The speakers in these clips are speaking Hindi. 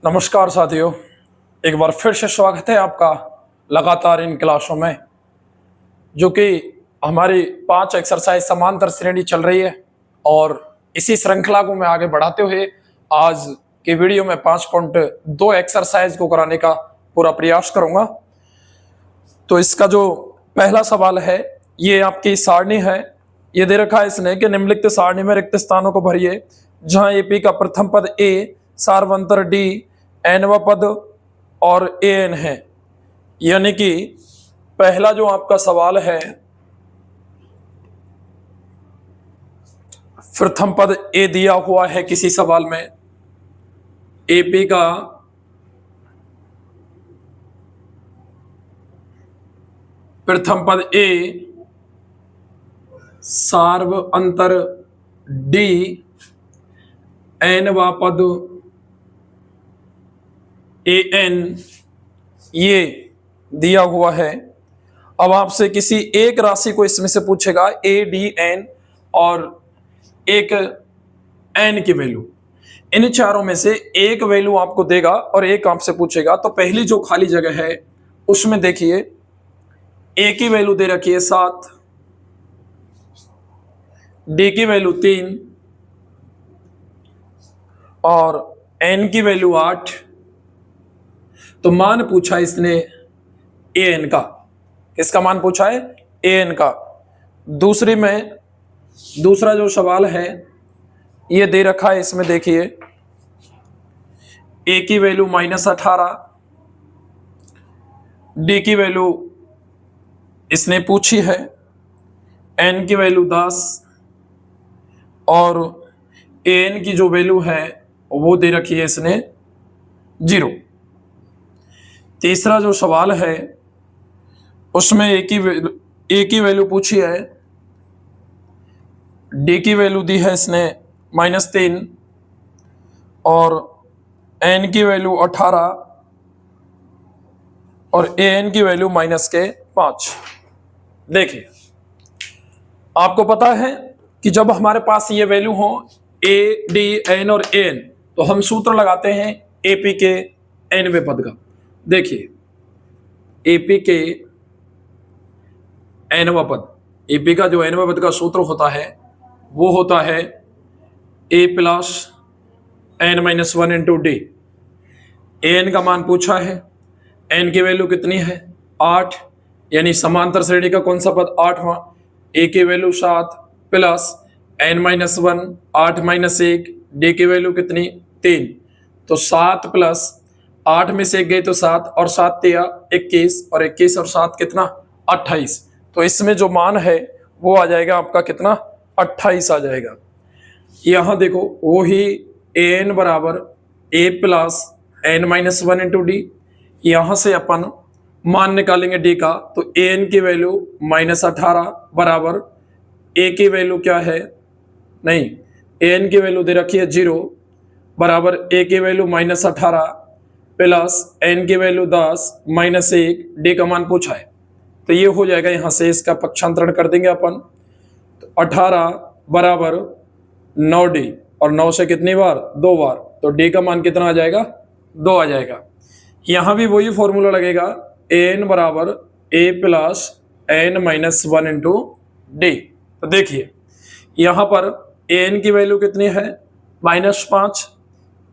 नमस्कार साथियों, एक बार फिर से स्वागत है आपका लगातार इन क्लासों में, जो कि हमारी 5 एक्सरसाइज समांतर श्रेणी चल रही है। और इसी श्रृंखला को मैं आगे बढ़ाते हुए आज की वीडियो में 5.2 एक्सरसाइज को कराने का पूरा प्रयास करूंगा। तो इसका जो पहला सवाल है, ये आपकी सारणी है। ये दे रखा है इसने कि निम्नलिखित सारणी में रिक्त स्थानों को भरिए जहां एपी का प्रथम पद ए, सार्वंतर डी, एनवा पद और एन है। यानी कि पहला जो आपका सवाल है, प्रथम पद ए दिया हुआ है किसी सवाल में, एपी का प्रथम पद ए, सार्वंतर डी, एनवा पद एन, ये दिया हुआ है। अब आपसे किसी एक राशि को इसमें से पूछेगा, ए, डी, एन और एक एन की वैल्यू। इन चारों में से एक वैल्यू आपको देगा और एक आपसे पूछेगा। तो पहली जो खाली जगह है उसमें देखिए, ए की वैल्यू दे रखी है 7, डी की वैल्यू 3 और एन की वैल्यू 8। तो मान पूछा इसने ए एन का। किसका मान पूछा है? ए एन का। दूसरी में दूसरा जो सवाल है ये दे रखा है, इसमें देखिए ए की वैल्यू -18, डी की वैल्यू इसने पूछी है, एन की वैल्यू 10 और एन की जो वैल्यू है वो दे रखी है इसने 0। तीसरा जो सवाल है उसमें ए की वैल्यू पूछी है, डी की वैल्यू दी है इसने -3 और एन की वैल्यू 18 और ए एन की वैल्यू -5। देखिए, आपको पता है कि जब हमारे पास ये वैल्यू हो ए, डी, एन और एन, तो हम सूत्र लगाते हैं एपी के एनवें पद का। देखिए, एपी के एनवा पद, एपी का जो एनवा पद का सूत्र होता है वो होता है a plus n-1 into d. N का मान पूछा है, एन की वैल्यू कितनी है? 8, यानी समांतर श्रेणी का कौन सा पद? 8वां। ए की वैल्यू 7 प्लस n-1, 8 - 1, डी की वैल्यू कितनी? 3। तो 7 प्लस 8 में से 1 गई तो 7 और 7 तिया 21 और 21 और 7 कितना? 28। तो इसमें जो मान है वो आ जाएगा आपका कितना? 28 आ जाएगा। यहां देखो, वो ही एन बराबर a plus n-1 into D. यहां से अपन मान निकालेंगे डी का, तो एन की वैल्यू -18 बराबर ए की वैल्यू क्या है? नहीं, एन की वैल्यू दे रखी है 0 बराबर ए की वैल्यू -18 प्लस एन की वैल्यू 10 -1, डी का मान पूछा है। तो ये हो जाएगा, यहां से इसका पक्षांतरण कर देंगे अपन। तो 18 बराबर 9d और 9 से कितनी बार? 2 बार। तो डी का मान कितना आ जाएगा? 2 आ जाएगा। यहां भी वही फॉर्मूला लगेगा, एन बराबर a plus n-1 into d. तो देखिए, यहां पर एन की वैल्यू कितनी है? -5।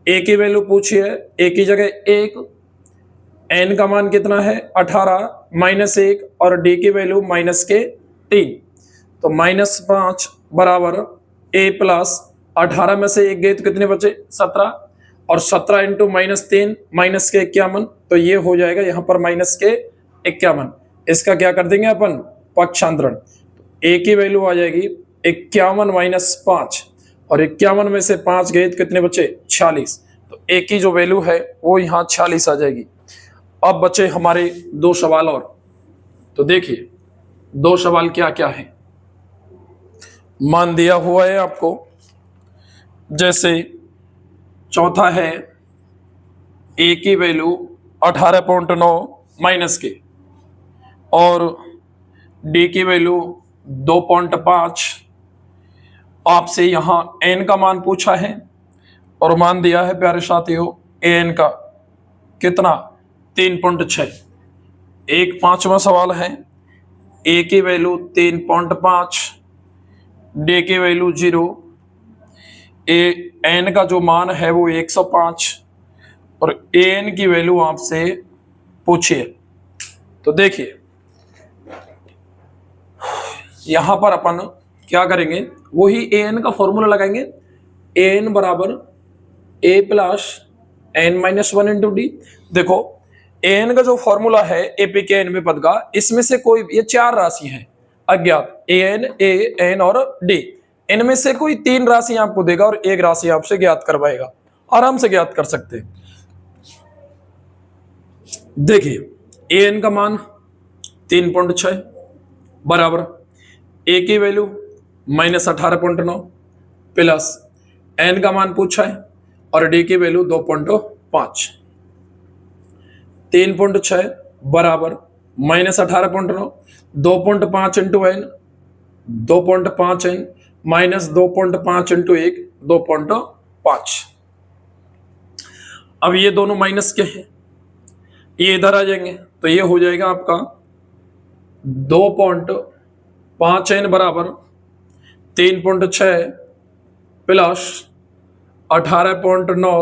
ए की वैल्यू पूछी है, ए की जगह 1, एन का मान कितना है? 18 -1 और डी की वैल्यू -3। तो -5 बराबर ए प्लस 18 में से 1 गए तो कितने बचे? 17 और 17 इंटू -3 -51। तो ये हो जाएगा यहाँ पर -51। इसका क्या कर देंगे अपन? पक्षांतरण। ए की वैल्यू आ जाएगी 51 - 5 और 51 में से 5 गए तो कितने बचे? 46। तो ए की जो वैल्यू है वो यहाँ 46 आ जाएगी। अब बचे हमारे 2 सवाल और। तो देखिए, 2 सवाल क्या क्या है, मान दिया हुआ है आपको। जैसे चौथा है, ए की वैल्यू 18.9 माइनस के और डी की वैल्यू 2.5। आपसे यहां एन का मान पूछा है और मान दिया है प्यारे साथियों एन का कितना 3.6। एक पांचवा सवाल है, ए की वैल्यू 3.5, डी की वैल्यू 0, एन का जो मान है वो 105 और एन की वैल्यू आपसे पूछिए। तो देखिए यहां पर अपन क्या करेंगे, वही एन का फॉर्मूला लगाएंगे, एन बराबर a plus n minus 1 into d. देखो एन का जो फॉर्मूला है एपी के एन में पद का, इसमें से कोई, ये चार राशि हैं अज्ञात, एन ए एन और डी, इनमें से कोई तीन राशि आपको देगा और एक राशि आपसे ज्ञात करवाएगा, आराम से ज्ञात कर सकते हैं। देखिए एन का मान 3.6 बराबर ए की वैल्यू -18.9 प्लस एन का मान पूछा है और डी की वैल्यू 2.5। 3.6 बराबर -18.9, 2.5 into n 2.5 n minus 2.5 into 1 2.5। अब ये दोनों माइनस के हैं, ये इधर आ जाएंगे तो ये हो जाएगा आपका 2.5 एन बराबर 3.6 प्लस 18.9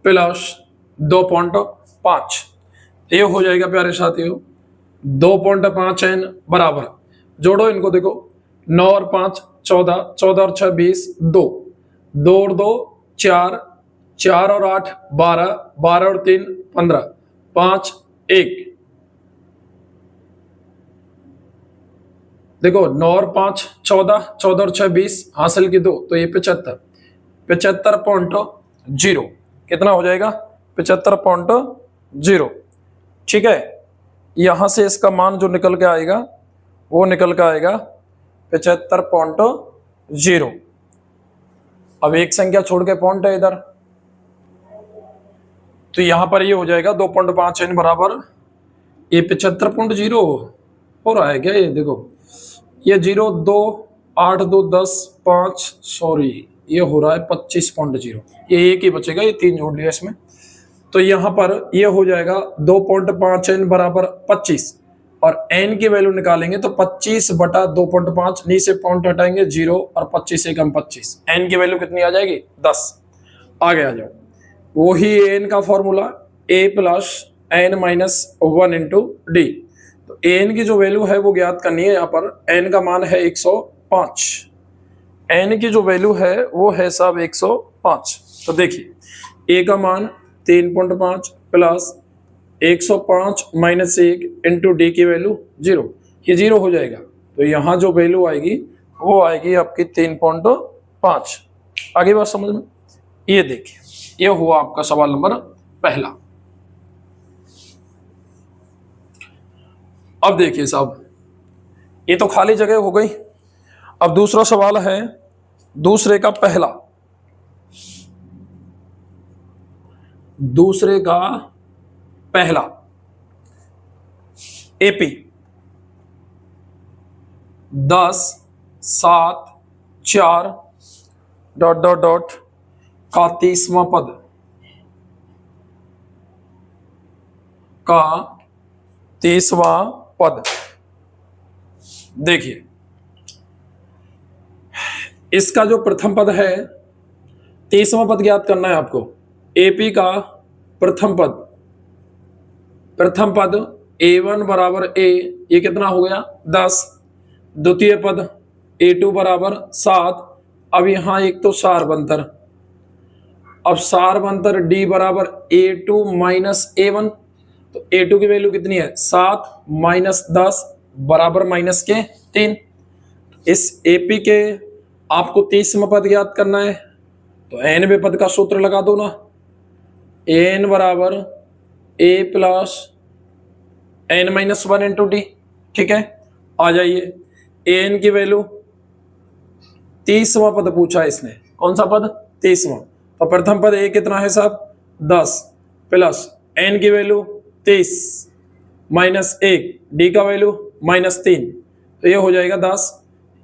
प्लस 2.5। ये हो जाएगा प्यारे साथियों 2.5 एन बराबर, जोड़ो इनको, देखो 9 और 5 14, 14 और 6 20, 2 2 और 2 4, 4 और 8 12, 12 और 3 15, 5 1। देखो 9 और 5 14, 14 और 6 20, हासिल की 2, तो ये 75.0 कितना हो जाएगा 75.0। ठीक है, यहां से इसका मान जो निकल के आएगा वो निकल के आएगा 75.0। अब एक संख्या छोड़ के पॉइंट है इधर, तो यहां पर ये हो जाएगा 2.5 एन बराबर ये 75.0 हो रहा है क्या, ये देखो ये 0 2 8 2 10 5 सॉरी ये हो रहा है 25.0, ये एक ही बचेगा, ये 3 जोड़ लिया इसमें, तो यहां पर ये हो जाएगा 2.5 एन बराबर 25 और एन की वैल्यू निकालेंगे तो 25 बटा 2.5, नीचे पॉइंट हटाएंगे 0 और 25 एकम 25, एन की वैल्यू कितनी आ जाएगी 10। आगे आ जाओ, वही एन का formula a plus n minus 1 into d. तो एन की जो वैल्यू है वो ज्ञात करनी है, यहाँ पर एन का मान है 105, एन की जो वैल्यू है वो है साहब 105। तो देखिए ए का मान 3.5 प्लस 105 माइनस 1 इंटू डी की वैल्यू 0, ये 0 हो जाएगा, तो यहाँ जो वैल्यू आएगी वो आएगी आपकी 3.5। आगे बात समझ में, ये देखिए ये हुआ आपका सवाल नंबर पहला। अब देखिए साहब ये तो खाली जगह हो गई, अब दूसरा सवाल है दूसरे का पहला, दूसरे का पहला एपी 10 7 4 डॉट डॉट डॉट का 30वां पद का 30वां पद। देखिए इसका जो प्रथम पद है 30वां पद ज्ञात करना है आपको, एपी का प्रथम पद, प्रथम पद a1 बराबर a, ये कितना हो गया 10, द्वितीय पद a2 बराबर 7, अब यहां एक तो सारबंतर, अब सारबंतर d बराबर a2 माइनस a1, तो a2 की वैल्यू कितनी है 7 माइनस 10 बराबर माइनस के 3। इस एपी के आपको 30वां पद ज्ञात करना है, तो nवें पद का सूत्र लगा दो ना, n बराबर a plus n minus 1 into D. ठीक है, आ जाइए an की वैल्यू 30वां पद पूछा है इसने, कौन सा पद 30वां, तो प्रथम पद a कितना है साहब 10 प्लस n की वैल्यू 30 माइनस 1, डी का वैल्यू -3, तो ये हो जाएगा 10,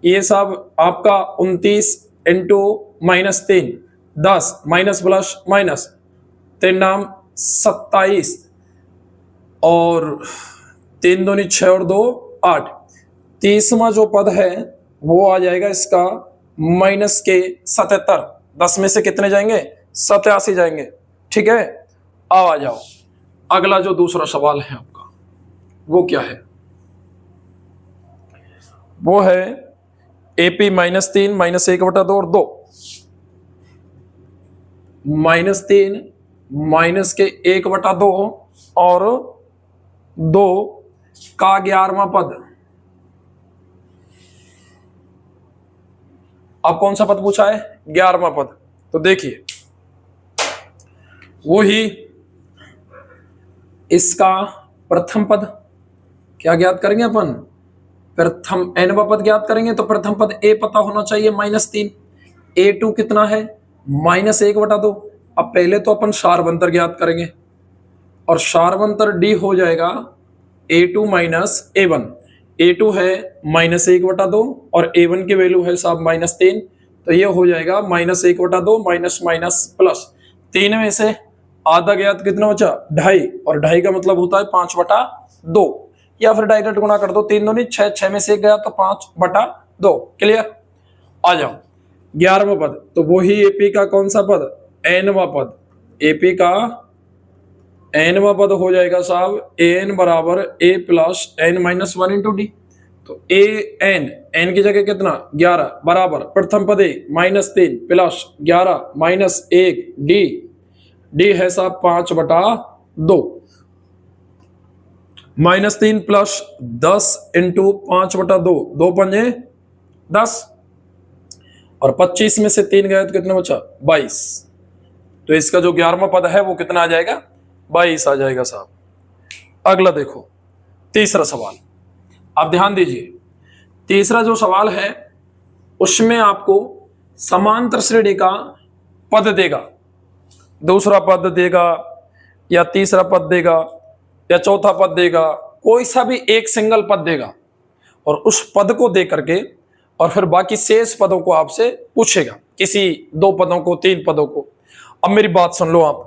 ये साहब आपका 29 इंटू -3, 10 माइनस प्लस माइनस 3 नाम 27 और 3 दूनी 6 और 2 8। 30वां जो पद है वो आ जाएगा इसका माइनस के 77। 10 में से कितने जाएंगे? 87 जाएंगे। ठीक है, अब आ जाओ अगला जो दूसरा सवाल है आपका वो क्या है? वो है AP -3 -1/2 और 2 -3 माइनस के 1/2 और 2 का 11वां पद। अब कौन सा पद पूछा है? 11वां पद। तो देखिए वो ही इसका प्रथम पद क्या ज्ञात करेंगे अपन? प्रथम nवां पद ज्ञात करेंगे। तो प्रथम पद a पता होना चाहिए -3। A2 कितना है? -1/2। अब पहले तो अपन सारवंतर ज्ञात करेंगे और सारवंतर D हो जाएगा A2 - A1। A2 है -1/2 और A1 की वैल्यू है साहब -3। तो ये हो जाएगा -1/2 माइनस माइनस प्लस 3 में से आधा ज्ञात कितना बचा? 2.5 और 2.5 का मतलब होता है 5/2 या फिर डायरेक्ट गुणा कर दो। 3 दूनी 6, 6 में से 1 गया तो 5/2। क्लियर? आ जाओ 11वां पद। तो वही AP का कौन सा पद? nवां पद। AP का nवां पद हो जाएगा साहब an बराबर A plus n-1 into d. तो n की जगह कितना? 11 बराबर प्रथम पद A -3 प्लस 11 माइनस 1 D है साहब 5/2। -3 प्लस 10 इंटू 5/2, 2 पंजे 10 और 25 में से 3 गए तो कितना बचा? 22। तो इसका जो 11वां पद है वो कितना आ जाएगा? 22 आ जाएगा साहब। अगला देखो तीसरा सवाल, आप ध्यान दीजिए। तीसरा जो सवाल है उसमें आपको समांतर श्रेणी का पद देगा, दूसरा पद देगा या तीसरा पद देगा या चौथा पद देगा, कोई सा भी एक सिंगल पद देगा और उस पद को दे करके और फिर बाकी शेष पदों को आपसे पूछेगा, किसी 2 पदों को 3 पदों को। अब मेरी बात सुन लो आप।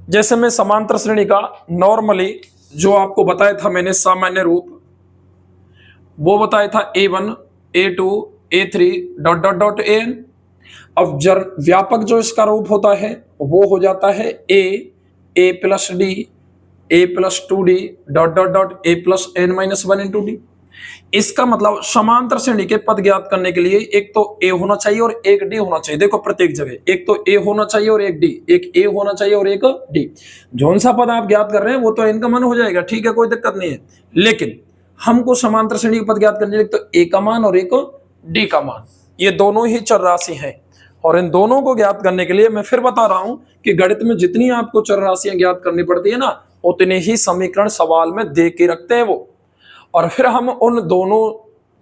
जैसे मैं समांतर श्रेणी का नॉर्मली जो आपको बताया था मैंने सामान्य रूप, वो बताया था A1 A2 A3 ... an। अब व्यापक जो इसका रूप होता है वो हो जाता है A plus D A plus 2D ... A plus n-1 into D. इसका मतलब समांतर श्रेणी के पद ज्ञात करने के लिए एक तो A होना चाहिए और एक D होना चाहिए। देखो प्रत्येक जगह एक तो A होना चाहिए और एक D, एक A होना चाहिए और एक D। जौन सा पद आप ज्ञात कर रहे हैं वो तो n का मान हो जाएगा, ठीक है, कोई दिक्कत नहीं है। लेकिन हमको समांतर श्रेणी के पद ज्ञात करने के लिए तो A का मान और एक D का मान, ये दोनों ही चर राशि है। और इन दोनों को ज्ञात करने के लिए मैं फिर बता रहा हूं कि गणित में जितनी आपको चर राशियां ज्ञात करनी पड़ती है ना, उतने ही समीकरण सवाल में दे के रखते हैं वो। और फिर हम उन दोनों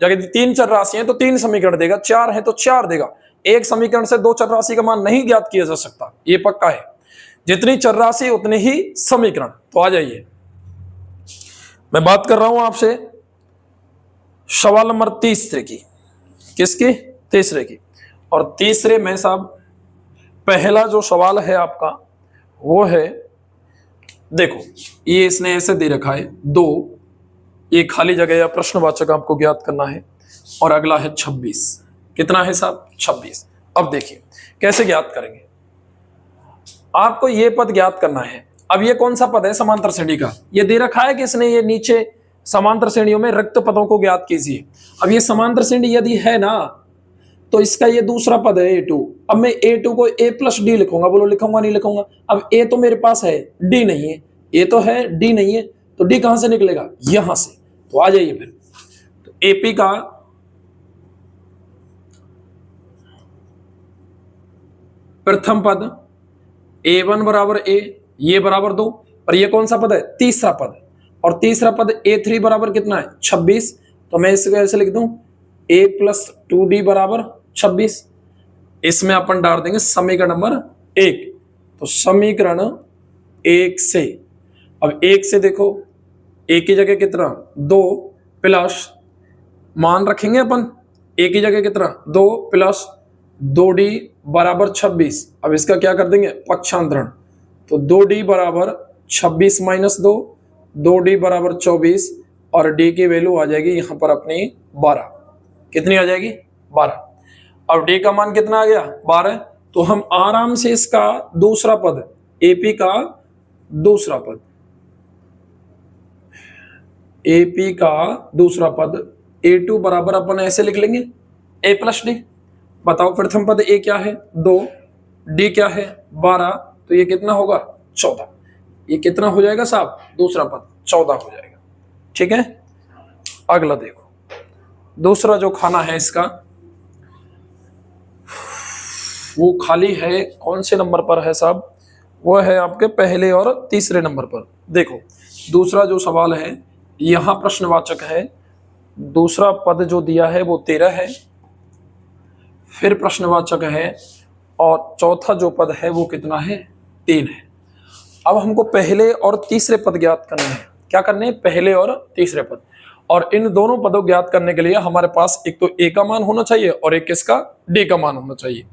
जगह 3 चर राशि हैं तो 3 समीकरण देगा, 4 है तो 4 देगा। एक समीकरण से 2 चर राशि का मान नहीं ज्ञात किया जा सकता, ये पक्का है। जितनी चर राशि उतने ही समीकरण। तो आ जाइए, मैं बात कर रहा हूं आपसे सवाल नंबर 30 की। किसकी? तीसरे की। और तीसरे में साहब पहला जो सवाल है आपका वो है, देखो ये इसने ऐसे दे रखा है 2, ये खाली जगह या प्रश्नवाचक आपको ज्ञात करना है। और अगला है 26। कितना है साहब? 26। अब देखिए कैसे ज्ञात करेंगे। आपको ये पद ज्ञात करना है। अब ये कौन सा पद है समांतर श्रेणी का? ये दे रखा है कि इसने ये नीचे समांतर श्रेणियों में रिक्त पदों को ज्ञात कीजिए। अब ये समांतर श्रेणी यदि है ना तो इसका ये दूसरा पद है A2। अब मैं A2 को A प्लस D लिखूंगा, बोलो लिखूंगा नहीं लिखूंगा? अब A तो मेरे पास है, D नहीं है। A तो है, D नहीं है, तो D कहां से निकलेगा? यहां से। तो आ जाइए फिर। तो AP का प्रथम पद A1 बराबर A, ये बराबर 2, और ये कौन सा पद है? तीसरा पद। और तीसरा पद A3 बराबर कितना है? 26। तो मैं इसको ऐसे लिख दूं A प्लस 2D बराबर 26। इसमें अपन डाल देंगे समीकरण नंबर 1। तो समीकरण 1 से, अब 1 से देखो A की जगह कितना? 2 प्लस मान रखेंगे अपन A की जगह कितना? 2 प्लस 2D बराबर 26। अब इसका क्या कर देंगे? पक्षांतरण। तो 2d बराबर 26 माइनस 2, 2d बराबर 24 और d की वैल्यू आ जाएगी यहां पर अपनी 12। कितनी आ जाएगी? 12। अब d का मान कितना आ गया? 12। तो हम आराम से इसका दूसरा पद, AP का दूसरा पद, AP का दूसरा पद A2 बराबर अपन ऐसे लिख लेंगे A प्लस डी। बताओ प्रथम पद A क्या है? 2, D क्या है? 12, तो ये कितना होगा? 14। ये कितना हो जाएगा साहब? दूसरा पद 14 हो जाएगा। ठीक है, अगला देखो, दूसरा जो खाना है इसका वो खाली है, कौन से नंबर पर है साहब? वो है आपके पहले और तीसरे नंबर पर। देखो दूसरा जो सवाल है यहां प्रश्नवाचक है, दूसरा पद जो दिया है वो 13 है, फिर प्रश्नवाचक है और चौथा जो पद है वो कितना है? 3 है। अब हमको पहले और तीसरे पद ज्ञात करने हैं। क्या करने हैं? पहले और तीसरे पद। और इन दोनों पदों ज्ञात करने के लिए हमारे पास एक तो A का मान होना चाहिए और एक किसका? D का मान होना चाहिए।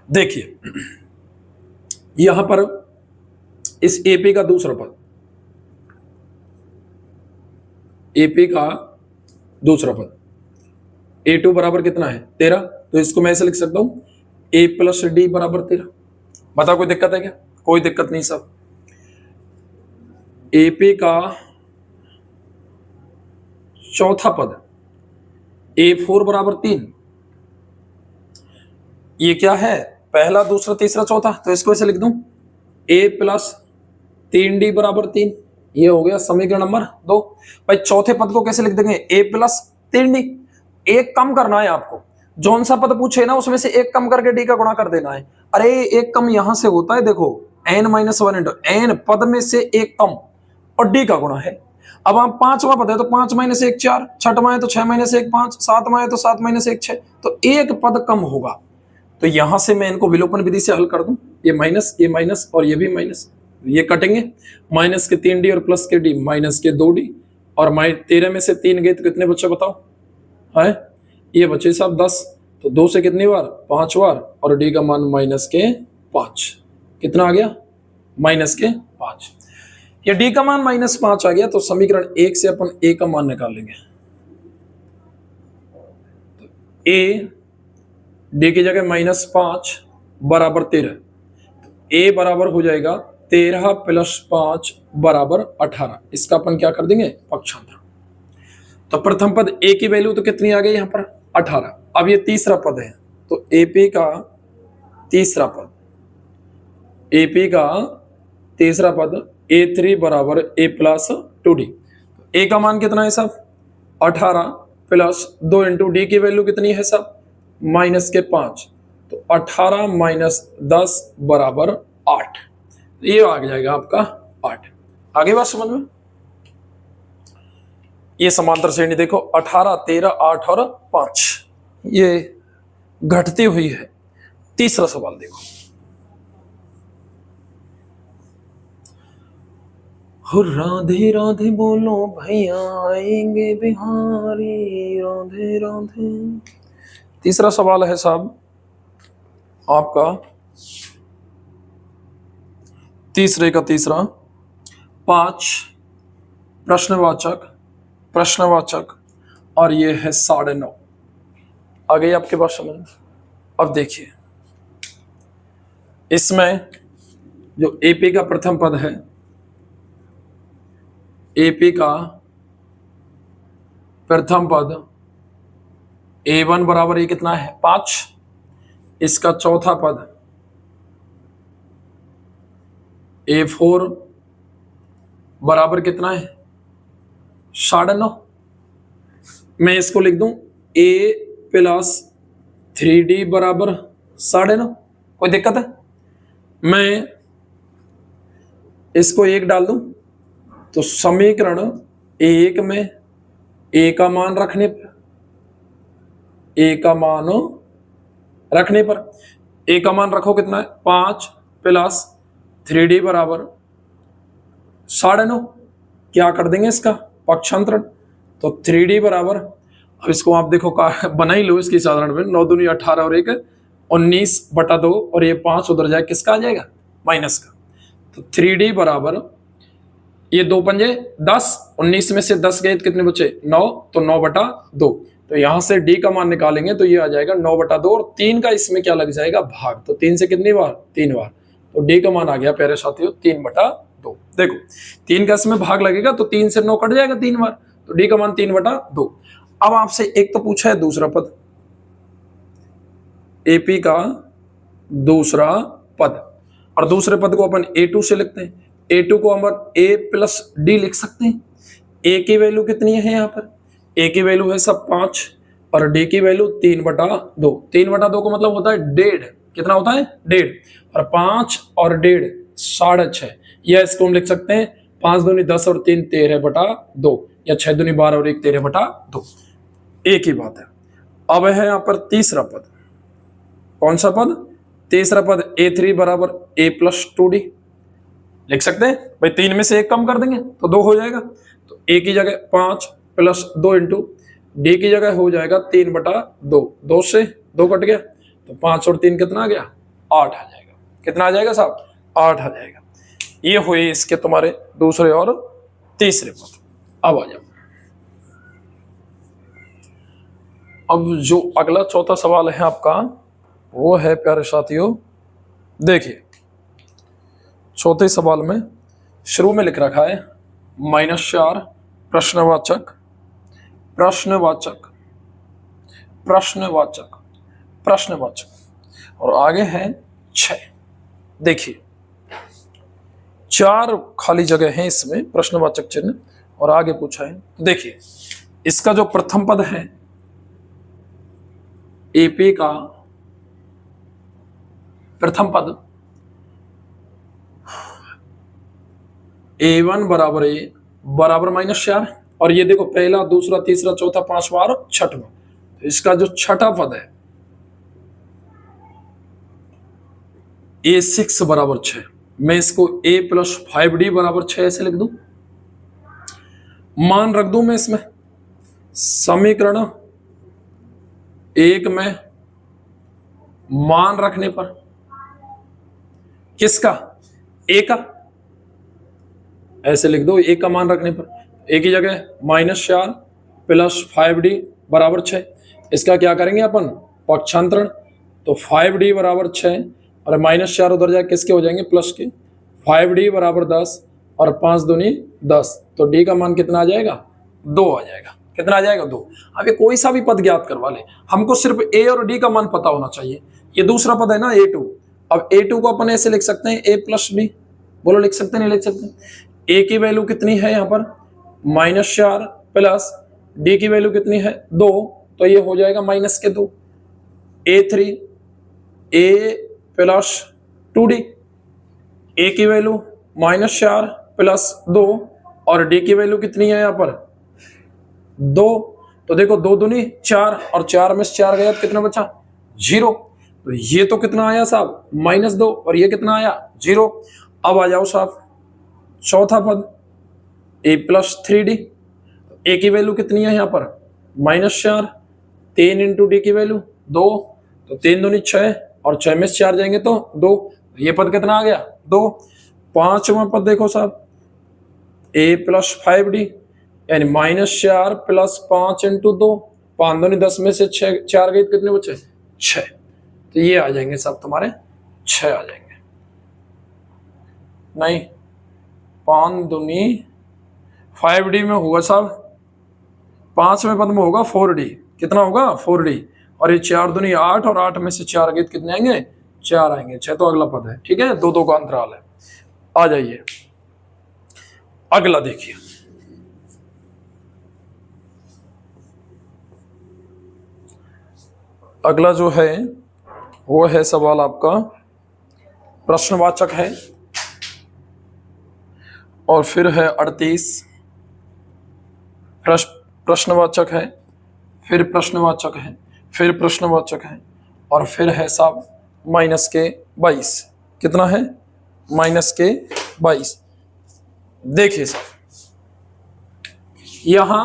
देखिए यहां पर इस AP का दूसरा पद, AP का दूसरा पद A2 बराबर कितना है? 13। तो इसको मैं ऐसे लिख सकता हूं A प्लस D बराबर 13। बता कोई दिक्कत है क्या? कोई दिक्कत नहीं सब। AP का चौथा पद A4 बराबर 3। ये क्या है? पहला, दूसरा, तीसरा, चौथा। तो इसको ऐसे लिख दूं A प्लस 3D बराबर 3। ये हो गया समीकरण नंबर 2। भाई चौथे पद को कैसे लिख देंगे? A plus 3D। एक कम करना है आपको, जौन सा पद पूछे ना उसमें से एक कम करके D का गुणा कर देना है। अरे एक कम यहां से होता है, देखो n-1 इंटू n, पद में से एक कम और D का गुणा है। अब आप पांचवा पद है तो 5 माइनस 1 4, छठवां है तो 6 माइनस 1 5, सातवां है तो 7 माइनस 1 6, तो एक पद कम होगा। तो यहां से मैं इनको विलोपन विधि से हल कर दूं, ये माइनस और ये भी माइनस, ये कटेंगे। माइनस के 3D और प्लस के D, माइनस के 2D और 13 में से 3 गए तो कितने बच्चे बताओ? है ये बच्चे साहब 10। तो 2 से कितनी बार? 5 बार और D का मान माइनस के 5। कितना आ गया? माइनस के 5। ये D का मान माइनस 5 आ गया तो समीकरण 1 से अपन A का मान निकाल लेंगे। तो A, D की जगह -5 बराबर 13। A बराबर हो जाएगा 13 प्लस 5 बराबर 18। इसका अपन क्या कर देंगे? पक्षांतर। तो प्रथम पद A की वैल्यू तो कितनी आ गई यहाँ पर? 18। अब ये तीसरा पद है तो AP का तीसरा पद, AP का तीसरा पद A3 बराबर A प्लस 2D। A का मान कितना है साहब? 18 प्लस 2 इंटू D की वैल्यू कितनी है साहब? माइनस के 5। तो 18 माइनस 10 बराबर 8। ये आ जाएगा आपका 8। आगे बात समझ में? ये समांतर श्रेणी देखो 18 13 8 और 5 ये घटती हुई है। तीसरा सवाल देखो, हो राधे राधे बोलो भैया आएंगे बिहारी, राधे राधे। तीसरा सवाल है साहब आपका तीसरे का तीसरा, 5 प्रश्नवाचक और ये है 9.5। आ गई आपके पास समझ में? अब देखिए इसमें जो AP का प्रथम पद है, AP का प्रथम पद A1 बराबर ये कितना है? 5। इसका चौथा पद A4 बराबर कितना है? 9.5। मैं इसको लिख दूं A प्लस 3D बराबर 9.5। कोई दिक्कत है? मैं इसको 1 डाल दूं तो समीकरण 1 में A का मान रखने पर, A का मान रखने पर, A का मान रखो कितना है? 5 प्लस 3D बराबर 9.5। क्या कर देंगे इसका? पक्षांतरण। तो 3D बराबर, अब इसको आप देखो बना ही लो इसकी साधारण में, 9 दूनी 18 और 1 19/2 और ये 5 उधर जाए, किसका आ जाएगा? माइनस का। तो 3D बराबर, ये 2 पंजे 10, 19 में से 10 गए तो कितने बचे? 9, तो 9/2। तो यहां से D का मान निकालेंगे तो ये आ जाएगा 9/2 और 3 का इसमें क्या लग जाएगा? भाग। तो 3 से कितनी बार? 3 बार। तो D का मान आ गया प्यारे साथियों 3/2। देखो 3 का इसमें भाग लगेगा तो 3 से 9 कट जाएगा 3 बार, तो D का मान 3/2। अब आपसे एक तो पूछा है दूसरा पद, AP का दूसरा पद, और दूसरे पद को अपन A2 से लिखते हैं। A2 को हम A प्लस D लिख सकते हैं। A की वैल्यू कितनी है यहाँ पर? A की वैल्यू है सब 5 और D की वैल्यू 3/2। 3/2 का मतलब होता है 1.5। कितना होता है? 1.5। और 5 और 1.5 6.5, या इसको हम लिख सकते हैं 5 दूनी 10 और 3 13/2, या 6 दूनी 12 और 1 13/2। एक ही बात है। अब है यहाँ पर तीसरा पद। कौन सा पद? तीसरा पद A3 बराबर A प्लस 2D लिख सकते हैं भाई। 3 में से 1 कम कर देंगे तो 2 हो जाएगा। तो A की जगह 5 प्लस 2 इंटू D की जगह हो जाएगा 3/2। 2 से 2 कट गया तो 5 और 3 कितना आ गया? 8 आ जाएगा। कितना आ जाएगा साहब? 8 आ जाएगा। ये हुए इसके तुम्हारे दूसरे और तीसरे पद। अब आ जाओ, अब जो अगला चौथा सवाल है आपका वो है प्यारे साथियों, देखिए चौथे सवाल में शुरू में लिख रखा है -4 प्रश्नवाचक प्रश्नवाचक प्रश्नवाचक प्रश्नवाचक और आगे है 6। देखिए 4 खाली जगह है इसमें प्रश्नवाचक चिन्ह और आगे पूछा है। देखिए इसका जो प्रथम पद है AP का प्रथम पद A1 बराबर A बराबर -4, और ये देखो पहला दूसरा तीसरा चौथा पांचवा और छठवां, तो इसका जो छठा पद है A6 बराबर 6। मैं इसको A प्लस 5D बराबर 6 ऐसे लिख दूं। मान रख दूं मैं इसमें समीकरण 1 में मान रखने पर किसका? A का ऐसे लिख दो। A का मान रखने पर A की जगह -4 प्लस 5D बराबर 6। इसका क्या करेंगे अपन? पक्षांतरण। तो 5D बराबर 6 और -4 उधर जाए किसके हो जाएंगे? प्लस के। 5D बराबर 10 और 5 दूनी 10, तो D का मान कितना आ जाएगा? 2 आ जाएगा। कितना आ जाएगा? 2। अब ये कोई सा भी पद ज्ञात करवा ले, हमको सिर्फ A और D का मान पता होना चाहिए। ये दूसरा पद है ना A2। अब A2 को अपन ऐसे लिख सकते हैं A प्लस D। बोलो लिख सकते हैं नहीं लिख सकते? A की वैल्यू कितनी है यहाँ पर? -4 प्लस D की वैल्यू कितनी है? 2, तो ये हो जाएगा -2। A3 A plus 2D, A की वैल्यू -4 प्लस 2 और D की वैल्यू कितनी है यहाँ पर? 2। तो देखो 2 दूनी 4 और 4 में से 4 गया तो कितना बचा? 0। तो ये तो कितना आया साहब? -2 और ये कितना आया? 0। अब आ जाओ साहब चौथा पद A प्लस 3D। A की वैल्यू कितनी है यहाँ पर? -4। 3 इंटू D की वैल्यू 2, तो 3 दूनी 6 और 6 में से 4 जाएंगे तो 2। ये पद कितना आ गया? 2। पांचवा पद देखो साहब A प्लस 5D यानी -4 प्लस 5 इंटू 2, 5 दूनी 10 में से 4 गए तो कितने बचे? 6। तो ये आ जाएंगे सब तुम्हारे 6 आ जाएंगे। नहीं 5 दूनी 5D में होगा साहब, 5वें पद में होगा 4D। कितना होगा? 4D। और ये 4 दूनी 8 और 8 में से 4 गए तो कितने आएंगे? 4 आएंगे। 6 तो अगला पद है। ठीक है, 2-2 का अंतराल है। आ जाइए अगला देखिए। अगला जो है वो है सवाल आपका प्रश्नवाचक है और फिर है 38 प्रश्नवाचक है, फिर प्रश्नवाचक है, फिर प्रश्नवाचक है और फिर है साहब -22। कितना है? -22। देखिए साहब यहां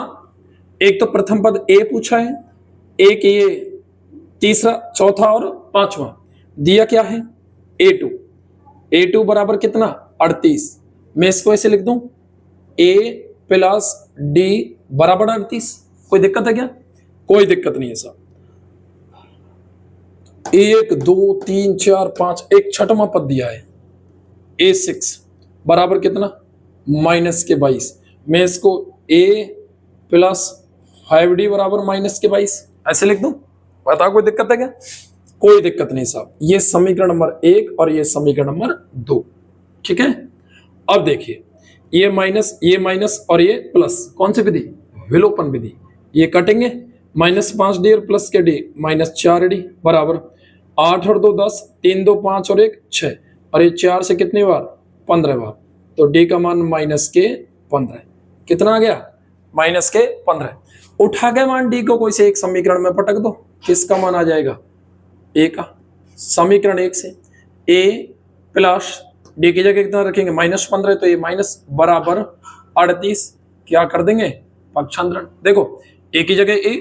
एक तो प्रथम पद A पूछा है, एक ये तीसरा, चौथा और पांचवा दिया क्या है A2। A2 बराबर कितना 38। मैं इसको ऐसे लिख दूं A प्लस D बराबर 38। कोई दिक्कत है क्या? कोई दिक्कत नहीं है साहब। 1 2 3 4 5 एक छठवां पद दिया है A6 बराबर कितना -22। मैं इसको A प्लस 5D बराबर -22 ऐसे लिख दूं। बता कोई दिक्कत है क्या? कोई दिक्कत नहीं साहब। ये समीकरण नंबर 1 और ये समीकरण नंबर 2। ठीक है, अब देखिए ये माइनस और ये प्लस, कौन सी विधि? विलोपन विधि। ये कटेंगे, -5D और प्लस के D -4D बराबर 8 और 2 10, 3 2 5 और 1 6, और ये 4 से कितनी बार 15 बार, तो D का मान -15। कितना आ गया? -15। उठा के मान D को कोई से एक समीकरण में पटक दो, किसका मान आ जाएगा? A का। समीकरण 1 से A प्लस D की जगह कितना रखेंगे -15, तो ये माइनस बराबर 38 क्या कर देंगे पक्षांतरण। देखो A की जगह A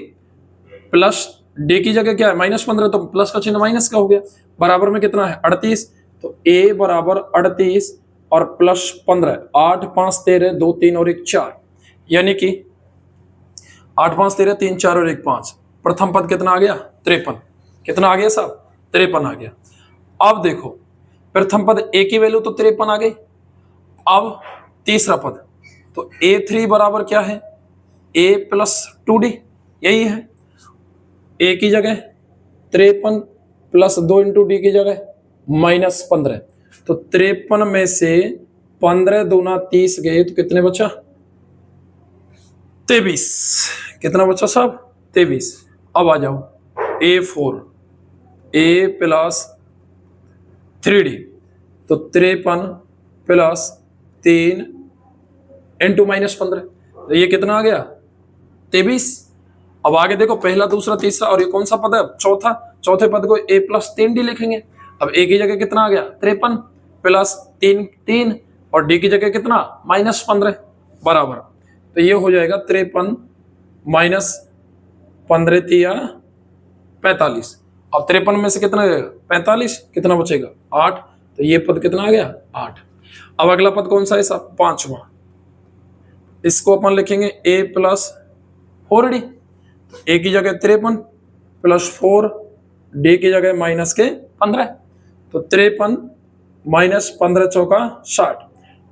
प्लस D की जगह क्या है -15, तो प्लस का चिन्ह माइनस का हो गया, बराबर में कितना है 38, तो A बराबर 38 और प्लस 15, 8 5 13 2 3 और 1 4, यानी कि 8 5 13 3 4 और 1 5। प्रथम पद कितना आ गया 53। कितना आ गया साहब 53 आ गया। अब देखो प्रथम पद A की वैल्यू तो 53 आ गई। अब तीसरा पद तो A3 बराबर क्या है A प्लस 2D, यही है। A की जगह 53 प्लस 2 इंटू D की जगह -15, तो 53 में से 15 दूना 30 गए तो कितने बचा 23। कितना बचा साहब 23। अब आ जाओ A4 A प्लस 3D, तो 53 प्लस 3 इंटू -15, तो ये कितना आ गया 23। अब आगे देखो पहला दूसरा तीसरा और ये कौन सा पद है चौथा, चौथे पद को A प्लस 3D लिखेंगे। अब A की जगह कितना आ गया 53 प्लस 3 3 और D की जगह कितना -15 बराबर, तो ये हो जाएगा 53 माइनस 15 तिया 45। अब 53 में से कितना 45, कितना बचेगा 8, तो ये पद कितना आ गया 8। अब अगला पद कौन सा है साहब पांचवा, इसको अपन लिखेंगे A प्लस 4D। A की जगह 53 प्लस 4 D की जगह -15, तो 53 -15 चौका 60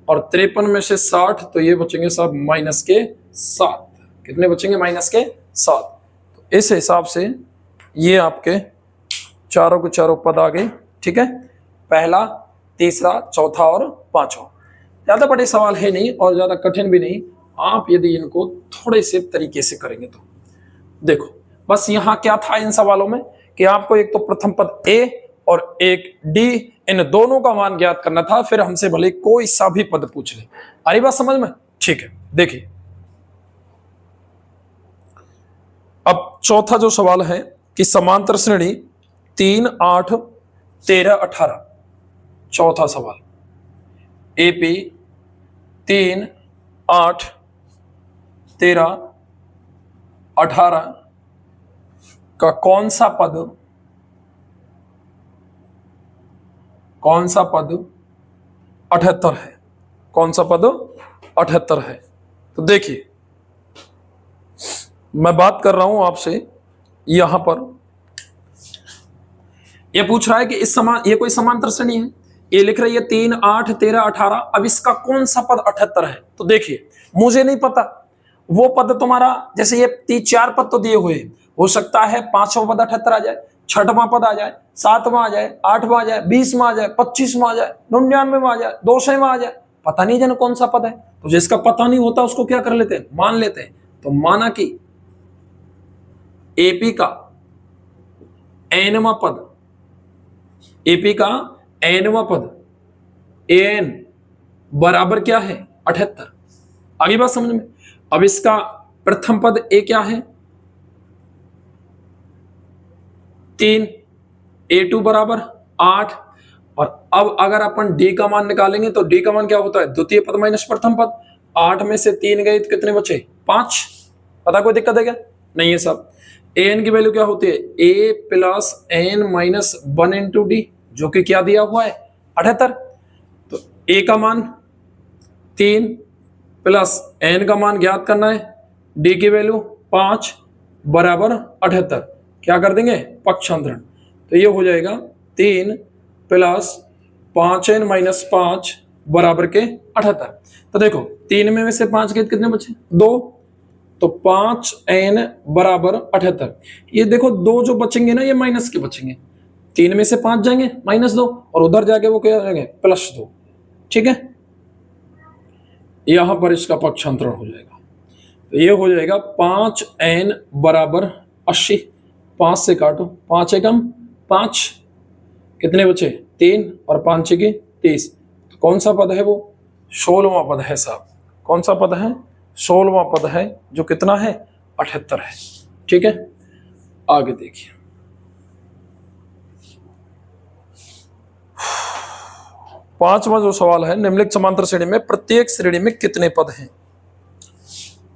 और 53 में से 60, तो ये बचेंगे साहब -7। कितने बचेंगे -7। तो इस हिसाब से ये आपके चारों के चारों पद आ गए। ठीक है, पहला तीसरा चौथा और पांचवा। ज्यादा बड़े सवाल है नहीं और ज्यादा कठिन भी नहीं, आप यदि इनको थोड़े से तरीके से करेंगे तो। देखो बस यहाँ क्या था इन सवालों में कि आपको एक तो प्रथम पद A और एक D, इन दोनों का मान ज्ञात करना था, फिर हमसे भले कोई सा भी पद पूछ ले। आ रही बात समझ में? ठीक है, देखिए अब चौथा जो सवाल है कि समांतर श्रेणी 3 8 13 18। चौथा सवाल AP 3 8 13 18 का कौन सा पद 78 है? कौन सा पद 78 है? तो देखिए मैं बात कर रहा हूं आपसे, यहां पर ये पूछ रहा है कि ये कोई समांतर श्रेणी है, ये लिख रही है 3 8 13 18। अब इसका कौन सा पद 78 है? तो देखिए मुझे नहीं पता, वो पद तुम्हारा जैसे ये 3-4 पद तो दिए हुए, हो सकता है 5वां पद 78 आ जाए, 6वां पद आ जाए, 7वां आ जाए, 8वां आ जाए, 20वां आ जाए, 25वां आ जाए, 99वां आ जाए, 200वां आ जाए, पता नहीं जन कौन सा पद है। तो जिसका पता नहीं होता उसको क्या कर लेते हैं मान लेते हैं। तो माना कि AP का nवां पद, AP का nवां पद AN बराबर क्या है 78। आगे बात समझ में? अब इसका प्रथम पद A क्या है 3, A2 बराबर 8, और अब अगर अपन D का मान निकालेंगे तो D का मान क्या होता है द्वितीय पद माइनस प्रथम पद। 8 में से 3 गए तो कितने बचे 5। पता कोई दिक्कत है क्या? नहीं है साहब। ए एन की वैल्यू क्या होती है, a plus n minus 1 into d, जो कि क्या दिया हुआ है 78। तो ए का मान 3 प्लस एन का मान ज्ञात करना है, डी की वैल्यू 5 बराबर 78। क्या कर देंगे, पक्षांतरण। तो ये हो जाएगा 3 प्लस 5n माइनस 5 बराबर के 78। तो देखो 3 में से 5 के कितने बचे, 2, तो 5n बराबर 78। ये देखो 2 जो बचेंगे ना, ये माइनस के बचेंगे, 3 में से 5 जाएंगे -2 और उधर जाके वो क्या जाएंगे +2। ठीक है, यहां पर इसका पक्षांतरण हो जाएगा। तो ये हो जाएगा 5n बराबर 80। 5 से काटो, 5 एकम 5, कितने बचे 3 और 5 की 30। तो कौन सा पद है वो, 16वां पद है साहब। कौन सा पद है, 16वां पद है, जो कितना है 78 है। ठीक है, आगे देखिए। पांचवा जो सवाल है, निम्नलिखित समांतर श्रेणी में प्रत्येक श्रेणी में कितने पद हैं।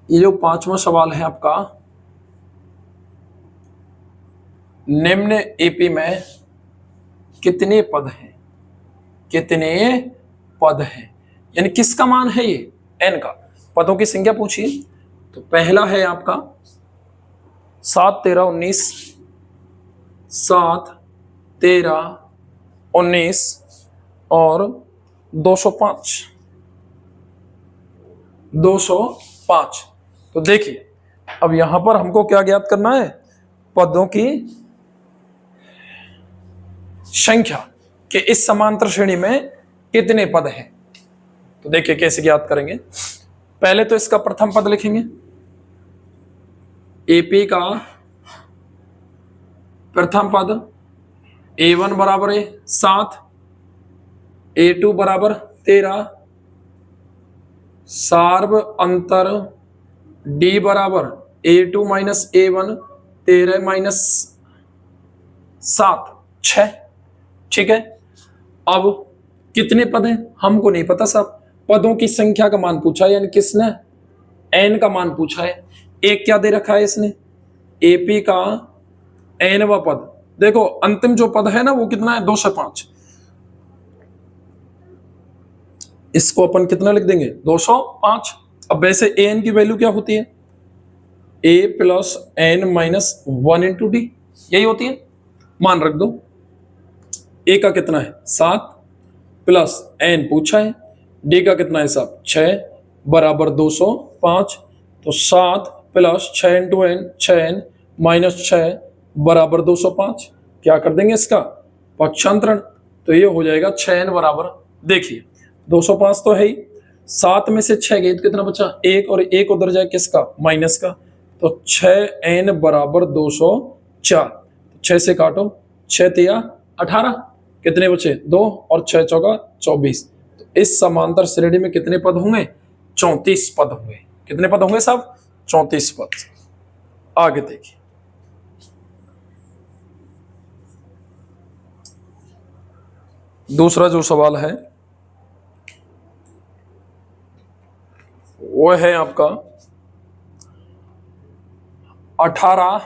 ये जो पांचवा सवाल है आपका, निम्न एपी में कितने पद हैं, कितने पद हैं, यानी किसका मान है ये, एन का। पदों की संख्या पूछिए। तो पहला है आपका 7 13 19, 7 13 19 और 205। 205। तो देखिए अब यहां पर हमको क्या ज्ञात करना है, पदों की संख्या कि इस समांतर श्रेणी में कितने पद हैं। तो देखिए कैसे ज्ञात करेंगे। पहले तो इसका प्रथम पद लिखेंगे, एपी का प्रथम पद A1 बराबर है 7, A2 बराबर 13, सार्व अंतर D बराबर A2 माइनस A1 13 माइनस 7 6। ठीक है, अब कितने पद हैं हमको नहीं पता साहब, पदों की संख्या का मान पूछा है, यानी किसने, एन का मान पूछा है। एक क्या दे रखा है इसने, एपी का एनवा पद। देखो अंतिम जो पद है ना वो कितना है 205, इसको अपन कितना लिख देंगे 205। अब वैसे ए एन की वैल्यू क्या होती है, a plus n minus 1 into d, यही होती है। मान रख दो, ए का कितना है 7 प्लस एन पूछा है, डी का कितना है साहब 6 बराबर 205। तो 7 plus 6 into N 6n minus 6 बराबर 205। क्या कर देंगे इसका पक्षांतरण। तो ये हो जाएगा 6n बराबर, देखिए 205 तो है ही, 7 में से 6 गए तो कितना बचा 1, और 1 उधर जाए किसका माइनस का। तो 6n बराबर 204। 6 से काटो, 6 तिया 18, कितने बचे 2 और 6 चौका 24। तो इस समांतर श्रेणी में कितने पद होंगे 34 पद होंगे। कितने पद होंगे साहब 34 पद। आगे देखिए, दूसरा जो सवाल है वो है आपका 18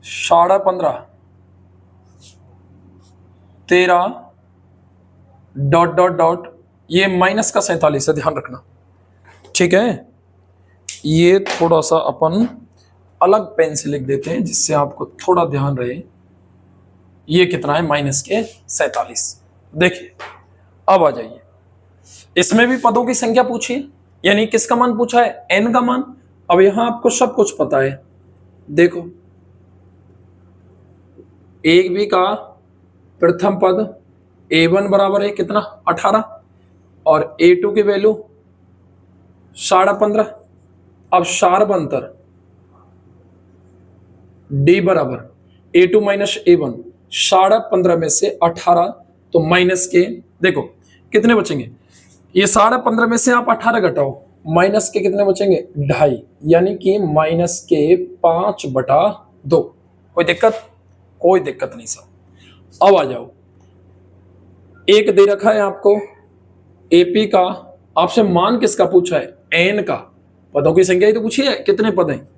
15.5 13 डॉट डॉट डॉट, ये माइनस का 47 है, ध्यान रखना। ठीक है, ये थोड़ा सा अपन अलग पेन से लिख देते हैं जिससे आपको थोड़ा ध्यान रहे। ये कितना है माइनस के 47। देखिए अब आ जाइए, इसमें भी पदों की संख्या पूछी है, यानी किसका मान पूछा है एन का मान। अब यहां आपको सब कुछ पता है, देखो एक भी का प्रथम पद A1 बराबर है कितना 18 और A2 की वैल्यू 15.5। अब शार्प अंतर D बराबर A2 माइनस A1, 15.5 में से 18 तो माइनस के, देखो कितने बचेंगे, ये 15.5 में से आप 18 घटाओ, माइनस के कितने बचेंगे 2.5, यानी कि माइनस के 5/2। कोई दिक्कत, कोई दिक्कत नहीं सर। अब आ जाओ, एक दे रखा है आपको एपी का, आपसे मान किसका पूछा है एन का, पदों की संख्या ही तो पूछी है कितने पद हैं।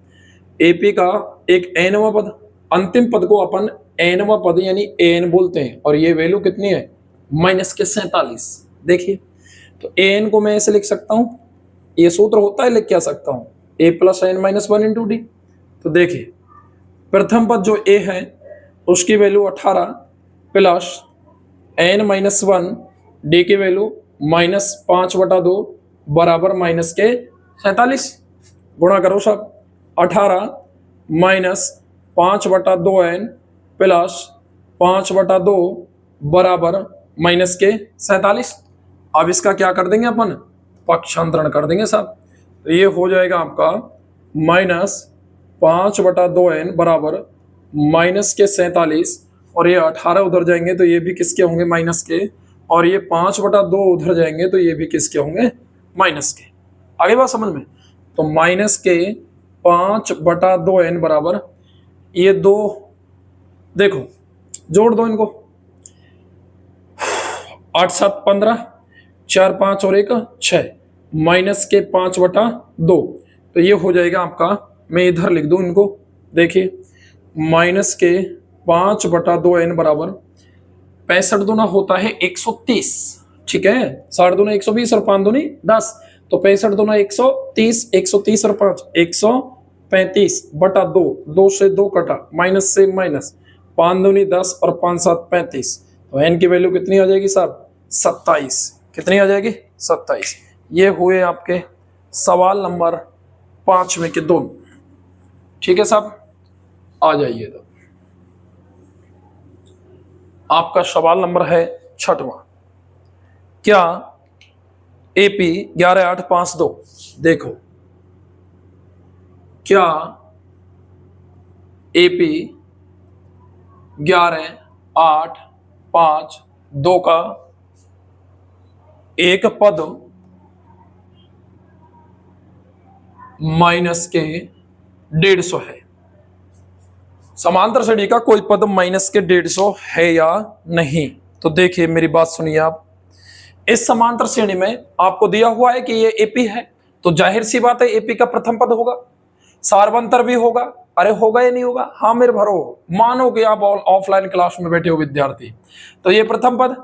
एपी का एक एनवा पद, अंतिम पद को अपन एनवा पद यानी एन बोलते हैं, और ये वैल्यू कितनी है माइनस के 47। देखिए तो एन को मैं ऐसे लिख सकता हूं, ये सूत्र होता है, लिख क्या सकता हूं a plus n minus 1 into d. तो देखिए प्रथम पद जो ए है उसकी value 18 plus n minus 1 d की वैल्यू -5/2 बराबर माइनस के 47। गुणा करो सब, 18 माइनस 5/2 एन प्लस 5/2 बराबर माइनस के 47। अब इसका क्या कर देंगे अपन, पक्षांतरण कर देंगे साहब। तो ये हो जाएगा आपका -5/2 एन बराबर माइनस के 47, और ये 18 उधर जाएंगे तो ये भी किसके होंगे माइनस के, और ये 5/2 उधर जाएंगे तो ये भी किसके होंगे माइनस के। आगे बात समझ में। तो माइनस के 5/2 एन बराबर ये दो, देखो जोड़ दो इनको, 8 7 15, 4 5 और 1 6, माइनस के 5/2। तो ये हो जाएगा आपका, मैं इधर लिख दूं इनको, देखिए माइनस के 5/2 एन बराबर 65 दूना होता है 130, ठीक है, 60 दूना 120 और 5 दूनी 10, तो 65 दूना 130, 130 और 5 135/2, 2 से 2 कटा, माइनस से माइनस, 5 दूनी 10 और 5 7 35। तो एन की वैल्यू कितनी आ जाएगी साहब 27। कितनी आ जाएगी 27। ये हुए आपके सवाल नंबर 5 में के दोनों, ठीक है साहब। आ जाइए तो आपका सवाल नंबर है 6वां। क्या एपी 11.852, देखो क्या एपी 11.852 का एक पद माइनस के 150 है। समांतर श्रेणी का कोई पद माइनस के 150 है या नहीं। तो देखिए मेरी बात सुनिए आप, इस समांतर श्रेणी में आपको दिया हुआ है कि ये एपी है, तो जाहिर सी बात है एपी का प्रथम पद होगा, सार्वंतर भी होगा। अरे होगा या नहीं होगा, हाँ मेरे भरो, मानो कि आप ऑफलाइन क्लास में बैठे हो विद्यार्थी, तो ये प्रथम पद,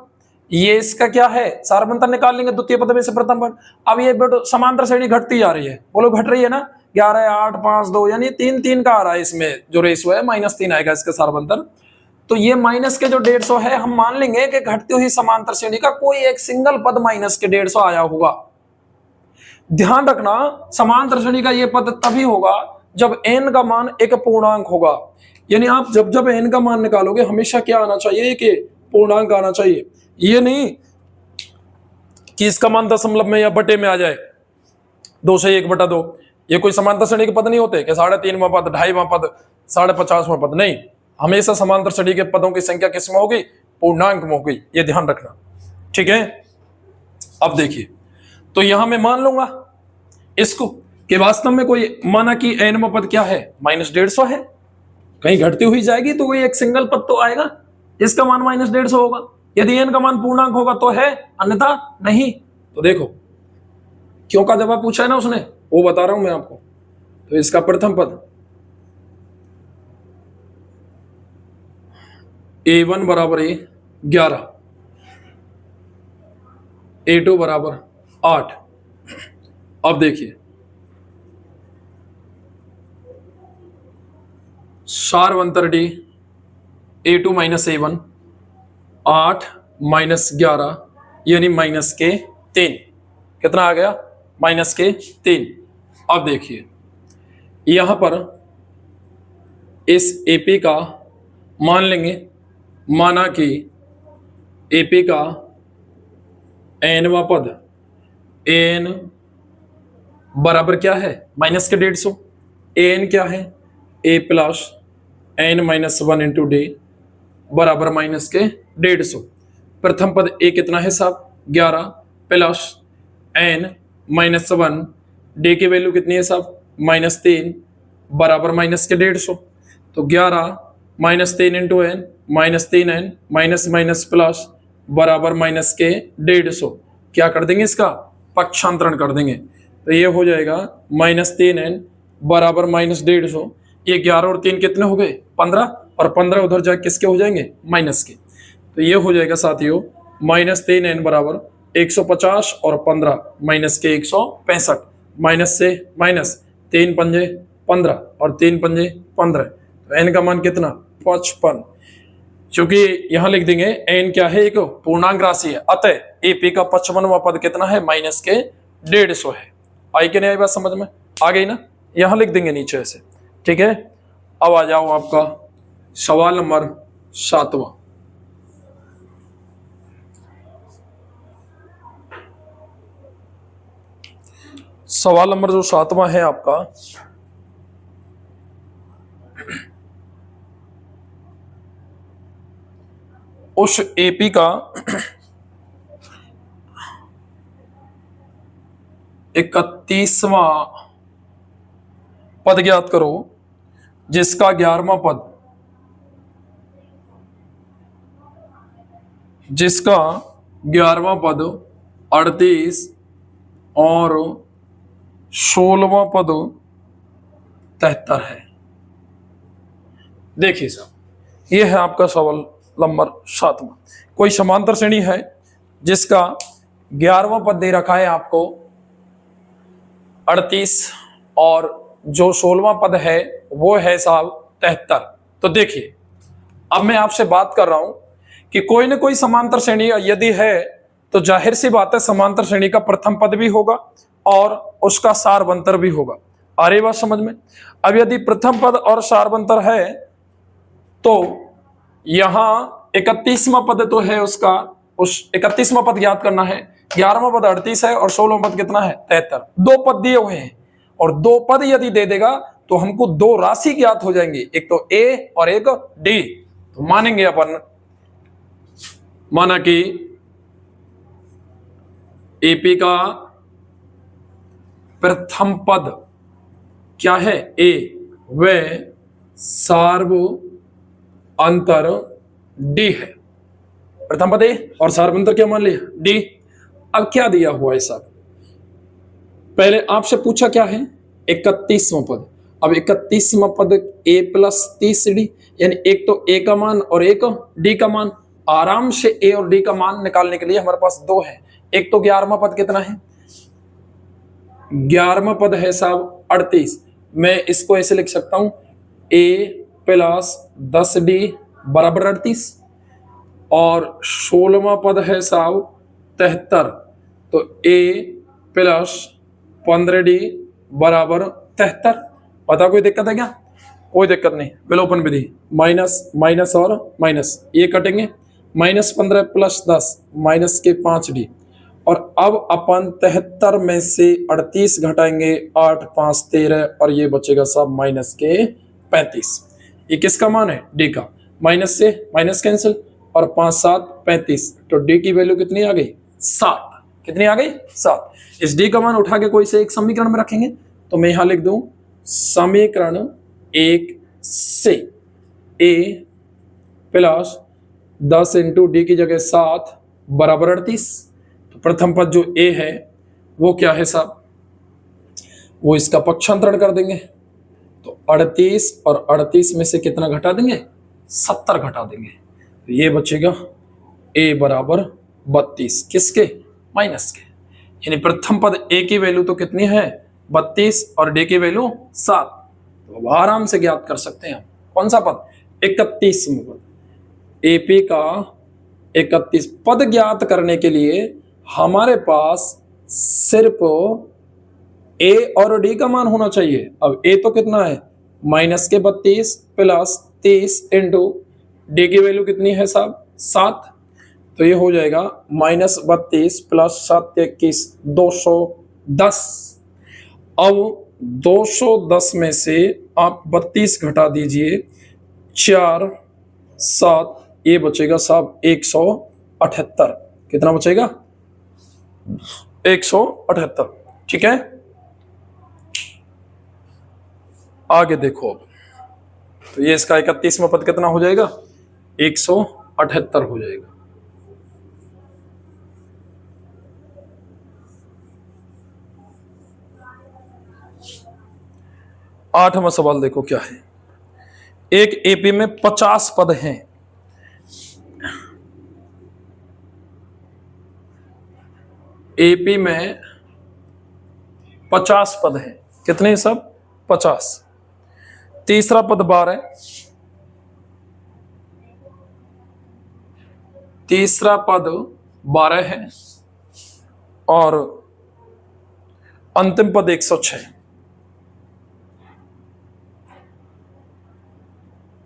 ये इसका क्या है सार्वंतर निकाल लेंगे, द्वितीय पद में से प्रथम पद। अब ये समांतर श्रेणी घटती जा रही है, बोलो घट रही है ना, 11.852 यानी 3 का आ रहा है, इसमें जो रेशियो है -3 आएगा इसका सार्वंतर। तो ये माइनस के जो 150 है, हम मान लेंगे कि घटती हुई समांतर श्रेणी का कोई एक सिंगल पद माइनस के 150 आया होगा। ध्यान रखना समांतर श्रेणी का ये पद तभी होगा जब n का मान एक पूर्णांक होगा, यानी आप जब जब n का मान निकालोगे हमेशा क्या आना चाहिए कि पूर्णांक आना चाहिए। ये नहीं कि इसका मान दशमलव में या बटे में आ जाए, 2 से 1/2। ये कोई समांतर श्रेणी के पद नहीं होते कि 3.5वां पद, 2.5वां पद, 50.5वां पद, नहीं। हमेशा समांतर श्रेणी के पदों की संख्या किस में होगी, पूर्णांक में होगी, ये ध्यान रखना, ठीक है। अब देखिए, तो यहां मैं मान लूंगा इसको कि वास्तव में कोई, माना कि n पद क्या है -150 है, कहीं घटती हुई जाएगी तो कोई एक सिंगल पद तो आएगा, इसका मान -150 होगा। यदि n का मान पूर्णांक होगा तो है, अन्यथा नहीं। तो देखो क्यों का जवाब पूछा है ना उसने, वो बता रहा हूं मैं आपको। तो इसका प्रथम पद a1 बराबर 11, a2 बराबर 8। अब देखिए सार्वंतर D a2 minus a1, 8 minus 11 यानी माइनस के 3। कितना आ गया माइनस के 3। अब देखिए यहां पर इस एपी का मान लेंगे, माना कि एपी का एनवा पद एन बराबर क्या है माइनस के 150। एन क्या है a plus n minus 1 into d बराबर माइनस के 150। प्रथम पद ए कितना है साहब 11 प्लस एन माइनस 1, डी की वैल्यू कितनी है साहब -3 बराबर माइनस के 150। तो 11 -3 into n -3n minus minus plus बराबर माइनस के 150। क्या कर देंगे इसका पक्षांतरण कर देंगे, तो ये हो जाएगा -3n बराबर -150। ये 11 और 3 कितने हो गए 15, और 15 उधर जाके किसके हो जाएंगे माइनस के। तो ये हो जाएगा साथियों -3n बराबर 150 और 15 माइनस के 165, माइनस से माइनस 3 पंजे 15 और 3 पंजे 15, तो n का मान कितना 55। क्योंकि यहां लिख देंगे n क्या है एक पूर्णांक राशि है, अतः एपी का 55वां पद कितना है माइनस के 150 है। आई कि नहीं आई बात समझ में, आ गई ना, यहां लिख देंगे नीचे ऐसे, ठीक है। अब आ जाओ आपका सवाल नंबर 7वां। सवाल नंबर जो 7वां है आपका, उस एपी का 31वां पद ज्ञात करो जिसका 11वां पद, जिसका 11वां पद 38 और 16वां पद 73 है। देखिए साहब, यह है आपका सवाल नंबर 7वां। कोई समांतर श्रेणी है जिसका 11वां पद दे रखा है आपको 38 और जो 16वां पद है वो है साहब 73। तो देखिए अब मैं आपसे बात कर रहा हूं कि कोई ना कोई समांतर श्रेणी यदि है तो जाहिर सी बात है समांतर श्रेणी का प्रथम पद भी होगा और उसका सारवंतर भी होगा। आ रही बात समझ में। अब यदि प्रथम पद और सारवंतर है तो यहां 31वां पद तो है उसका, उस 31वां पद ज्ञात करना है। 11वां पद 38 है और 16वां पद कितना है 73। दो पद दिए हुए हैं और दो पद यदि दे देगा तो हमको दो राशि ज्ञात हो जाएंगी, एक तो ए और एक डी। तो मानेंगे अपन, माना कि एपी का प्रथम पद क्या है ए, व सार्वअंतर डी है। प्रथम पद ए और सार्वअंतर क्या मान लिया डी। अब क्या दिया हुआ है साहब, पहले आपसे पूछा क्या है 31वां पद। अब 31वां पद a प्लस 30d, यानी एक तो a का मान और एक d का मान। आराम से a और d का मान निकालने के लिए हमारे पास दो है। एक तो 11वां पद कितना है, 11वां पद है साहब 38। मैं इसको ऐसे लिख सकता हूं a प्लस 10d बराबर 38, और 16वां पद है साहब 73, तो a प्लस 15d बराबर 73। पता कोई दिक्कत है क्या, कोई दिक्कत नहीं। विलोपन विधि, माइनस माइनस और माइनस ये कटेंगे, -15 प्लस 10 माइनस के 5d। और अब अपन 73 में से 38 घटाएंगे, 8 5 13, और ये बचेगा सब माइनस के 35। ये किसका मान है डी का, माइनस से माइनस कैंसिल, और 5 7 35, तो डी की वैल्यू कितनी आ गई 7। कितनी आ गई 7। इस डी का मान उठा के कोई से एक समीकरण में रखेंगे, तो मैं यहां लिख दूं समीकरण 1 से a प्लस 10 इंटू डी की जगह 7 बराबर 38। तो प्रथम पद जो a है वो क्या है साहब, वो इसका पक्षांतरण कर देंगे, तो 38 और 38 में से कितना घटा देंगे 70 घटा देंगे, तो ये बचेगा a बराबर 32 किसके माइनस के। यानी प्रथम पद a की वैल्यू तो कितनी है 32 और d की वैल्यू 7। तो अब आराम से ज्ञात कर सकते हैं कौन सा पद 31वां पद। एपी का 31 पद ज्ञात करने के लिए हमारे पास सिर्फ a और d का मान होना चाहिए। अब a तो कितना है माइनस के 32 प्लस 30 इंटू डी की वैल्यू कितनी है साहब 7, तो ये हो जाएगा -32 प्लस 7 21 210। अब 210 में से आप 32 घटा दीजिए, 4 7, ये बचेगा साहब 178। कितना बचेगा 178। ठीक है, आगे देखो। अब तो ये इसका 31वां पद कितना हो जाएगा 178 हो जाएगा। आठवां सवाल देखो क्या है, एक एपी में 50 पद हैं। एपी में 50 पद हैं। कितने सब? 50। तीसरा पद 12, तीसरा पद 12 है और अंतिम पद 106।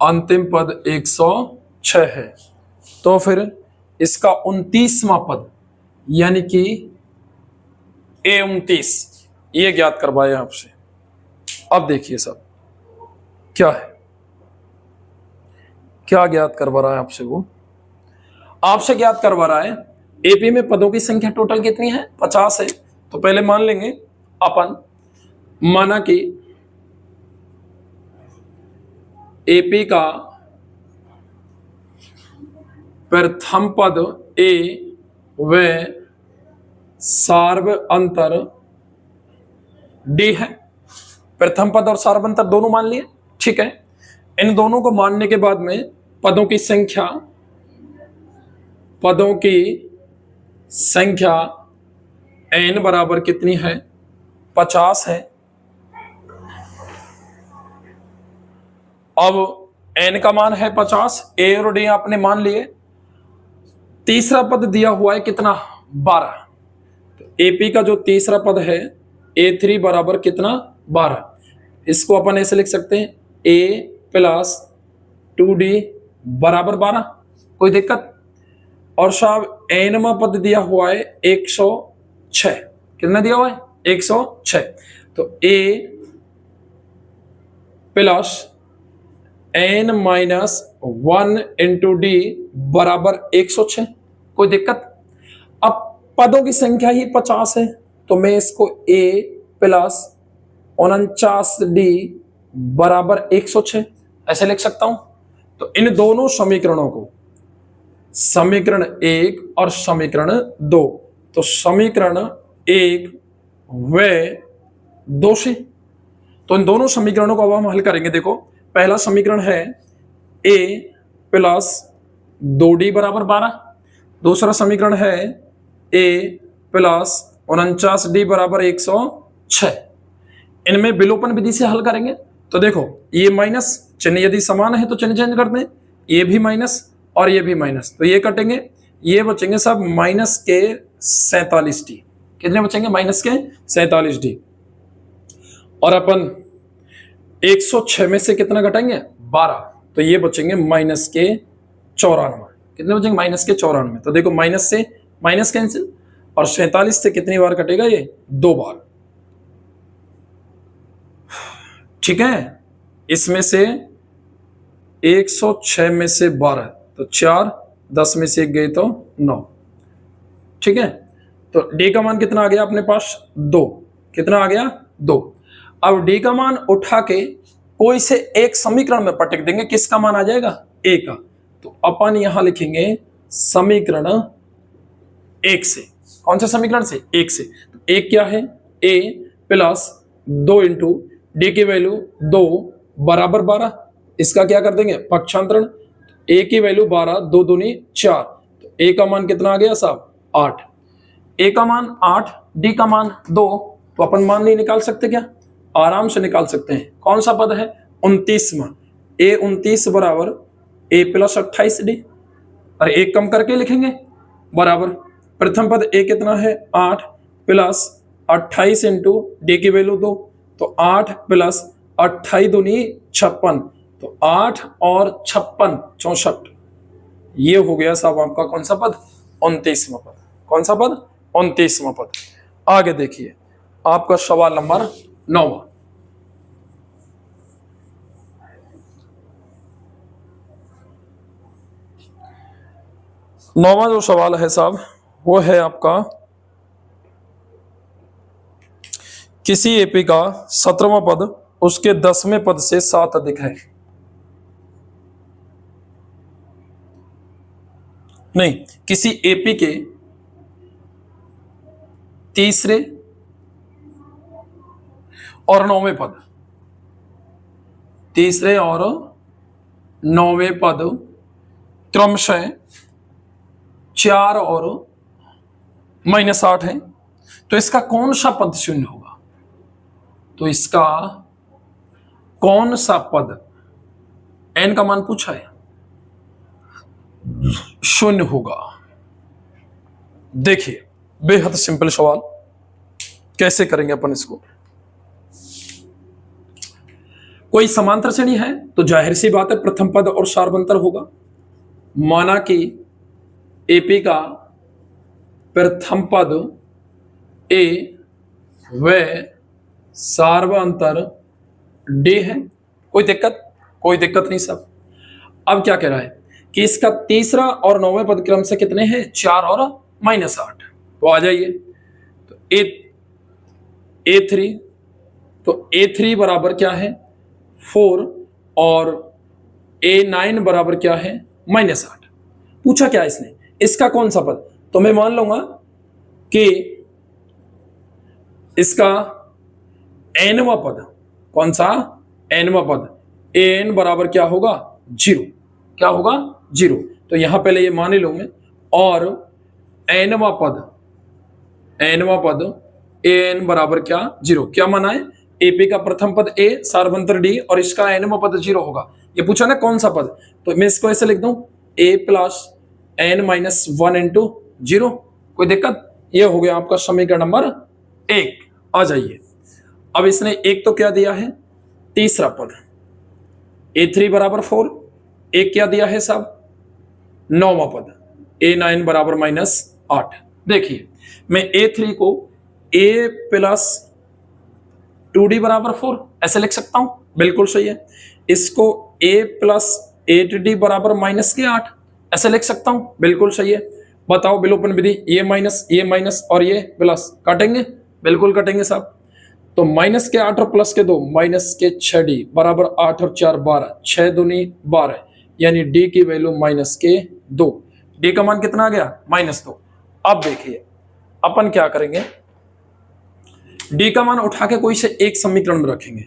अंतिम पद 106 है। तो फिर इसका 29वां पद यानी कि A29 ये ज्ञात करवाया आपसे। अब देखिए सब क्या है, क्या ज्ञात करवा रहा है आपसे। वो आपसे ज्ञात करवा रहा है एपी में पदों की संख्या टोटल कितनी है? 50 है। तो पहले मान लेंगे अपन, माना कि एपी का प्रथम पद ए व सार्वअंतर डी है। प्रथम पद और सार्वअंतर दोनों मान लिए, ठीक है। इन दोनों को मानने के बाद में पदों की संख्या, पदों की संख्या n बराबर कितनी है? 50 है। अब n का मान है 50, ए और डी आपने मान लिए। तीसरा पद दिया हुआ है कितना? 12। तो एपी का जो तीसरा पद है A3 बराबर कितना? 12। इसको अपन ऐसे लिख सकते हैं A प्लस 2D बराबर 12। कोई दिक्कत? और साहब एनवा पद दिया हुआ है 106। कितना दिया हुआ है? 106। तो A plus n minus 1 into d बराबर 106। कोई दिक्कत? अब पदों की संख्या ही 50 है तो मैं इसको A प्लस 49D बराबर 106 ऐसे लिख सकता हूं। तो इन दोनों समीकरणों को, समीकरण 1 और समीकरण 2, तो समीकरण 1 व 2 से, तो इन दोनों समीकरणों को अब हम हल करेंगे। देखो पहला समीकरण है a प्लस 2d बराबर 12। दूसरा समीकरण है a प्लस 49d बराबर 106। इनमें विलोपन विधि से हल करेंगे। तो देखो ये माइनस चिन्ह यदि समान है तो चिन्ह चेंज करते हैं, ये भी माइनस और ये भी माइनस, तो ये कटेंगे, ये बचेंगे सब माइनस के 47d। कितने बचेंगे? माइनस के 47d। और अपन 106 में से कितना घटाएंगे? 12, तो ये बचेंगे माइनस के 94। कितने बचेंगे? माइनस के 94। तो देखो माइनस से माइनस कैंसिल, और 47 से कितनी बार कटेगा? ये 2 बार, ठीक है। इसमें से 106 में से 12 तो 4, 10 में से 1 गए तो 9, ठीक है। तो डी का मान कितना आ गया अपने पास? 2। कितना आ गया? 2। अब डी का मान उठा के कोई से एक समीकरण में पटक देंगे, किसका मान आ जाएगा? ए का। तो अपन यहां लिखेंगे समीकरण 1 से। कौन से समीकरण से? 1 से। तो एक क्या है? ए प्लस 2 इंटू डी की वैल्यू 2 बराबर 12। इसका क्या कर देंगे? पक्षांतरण। ए की वैल्यू 12, 2 दूनी 4, तो ए का मान कितना आ गया साहब? 8। ए का मान 8, डी का मान 2, तो अपन मान नहीं निकाल सकते क्या? आराम से निकाल सकते हैं। कौन सा पद है? 29वां। A29 बराबर A प्लस 28D, और एक कम करके लिखेंगे बराबर प्रथम पद A कितना है? 8 प्लस 28 इंटू डी की वैल्यू 2, तो 8 प्लस 28 दूनी 56, तो 8 और 56 64। ये हो गया साहब आपका कौन सा पद? 29वां पद। कौन सा पद? 29वां पद। आगे देखिए आपका सवाल नंबर 9। नौवां जो सवाल है साहब वो है आपका, किसी एपी का 17वां पद उसके 10वें पद से 7 अधिक है। नहीं, किसी एपी के तीसरे और 9वें पद, तीसरे और 9वें पद क्रमशः 4 और -8 है, तो इसका कौन सा पद शून्य होगा? तो इसका कौन सा पद n का मान पूछा है शून्य होगा? देखिए बेहद सिंपल सवाल, कैसे करेंगे अपन इसको। कोई समांतर श्रेणी है तो जाहिर सी बात है प्रथम पद और सार्वंतर होगा। माना कि एपी का प्रथम पद ए व सार्वंतर डी है। कोई दिक्कत? कोई दिक्कत नहीं सब। अब क्या कह रहा है कि इसका तीसरा और 9वें पद क्रम से कितने हैं? 4 और -8। तो आ जाइए, तो A3, तो A3 बराबर क्या है? 4 और A9 बराबर क्या है? -8। पूछा क्या इसने? इसका कौन सा पद? तो मैं मान लूंगा कि इसका nवां पद, कौन सा? nवां पद an बराबर क्या होगा? 0। क्या होगा? 0। तो यहां पहले ये मान ही लूंगे, और nवां पद an बराबर क्या? 0। क्या माना है? एपी का प्रथम पद a, सार्वंतर d, और इसका nवां पद 0 होगा। ये पूछा ना कौन सा पद, तो मैं इसको ऐसे लिख दूं a प्लस n-1 इंटू 0। कोई दिक्कत? ये हो गया आपका समीकरण नंबर 1। आ जाइए, अब इसने एक तो क्या दिया है? तीसरा पद A3 बराबर 4, एक क्या दिया है साहब? 9वां पद A9 बराबर -8। देखिए मैं A3 को A प्लस 2D बराबर 4 ऐसे लिख सकता हूं, बिल्कुल सही है। इसको A प्लस 8D बराबर -8 ऐसे लिख सकता हूं, बिल्कुल सही है। बताओ विलोपन विधि, ये माइनस और ये प्लस काटेंगे, बिल्कुल कटेंगे साहब। तो -8 और +2 -6D बराबर 8 और 4 12, 6 दूनी 12, यानी D की वैल्यू -2। D का मान कितना आ गया? -2। अब देखिए अपन क्या करेंगे, D का मान उठा के कोई से एक समीकरण में रखेंगे।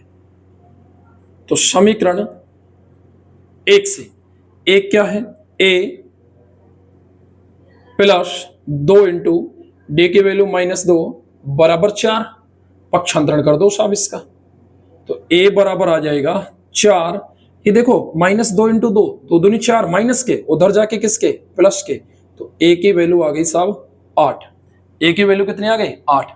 तो समीकरण 1 से एक क्या है? A प्लस 2 इंटू D की वैल्यू -2 बराबर 4। पक्षांतरण कर दो साहब इसका, तो A बराबर आ जाएगा 4। ये देखो -2 इंटू 2, 2 दूनी 4, माइनस के उधर जाके किसके? प्लस के। तो A की वैल्यू आ गई साहब 8। A की वैल्यू कितनी आ गई? 8।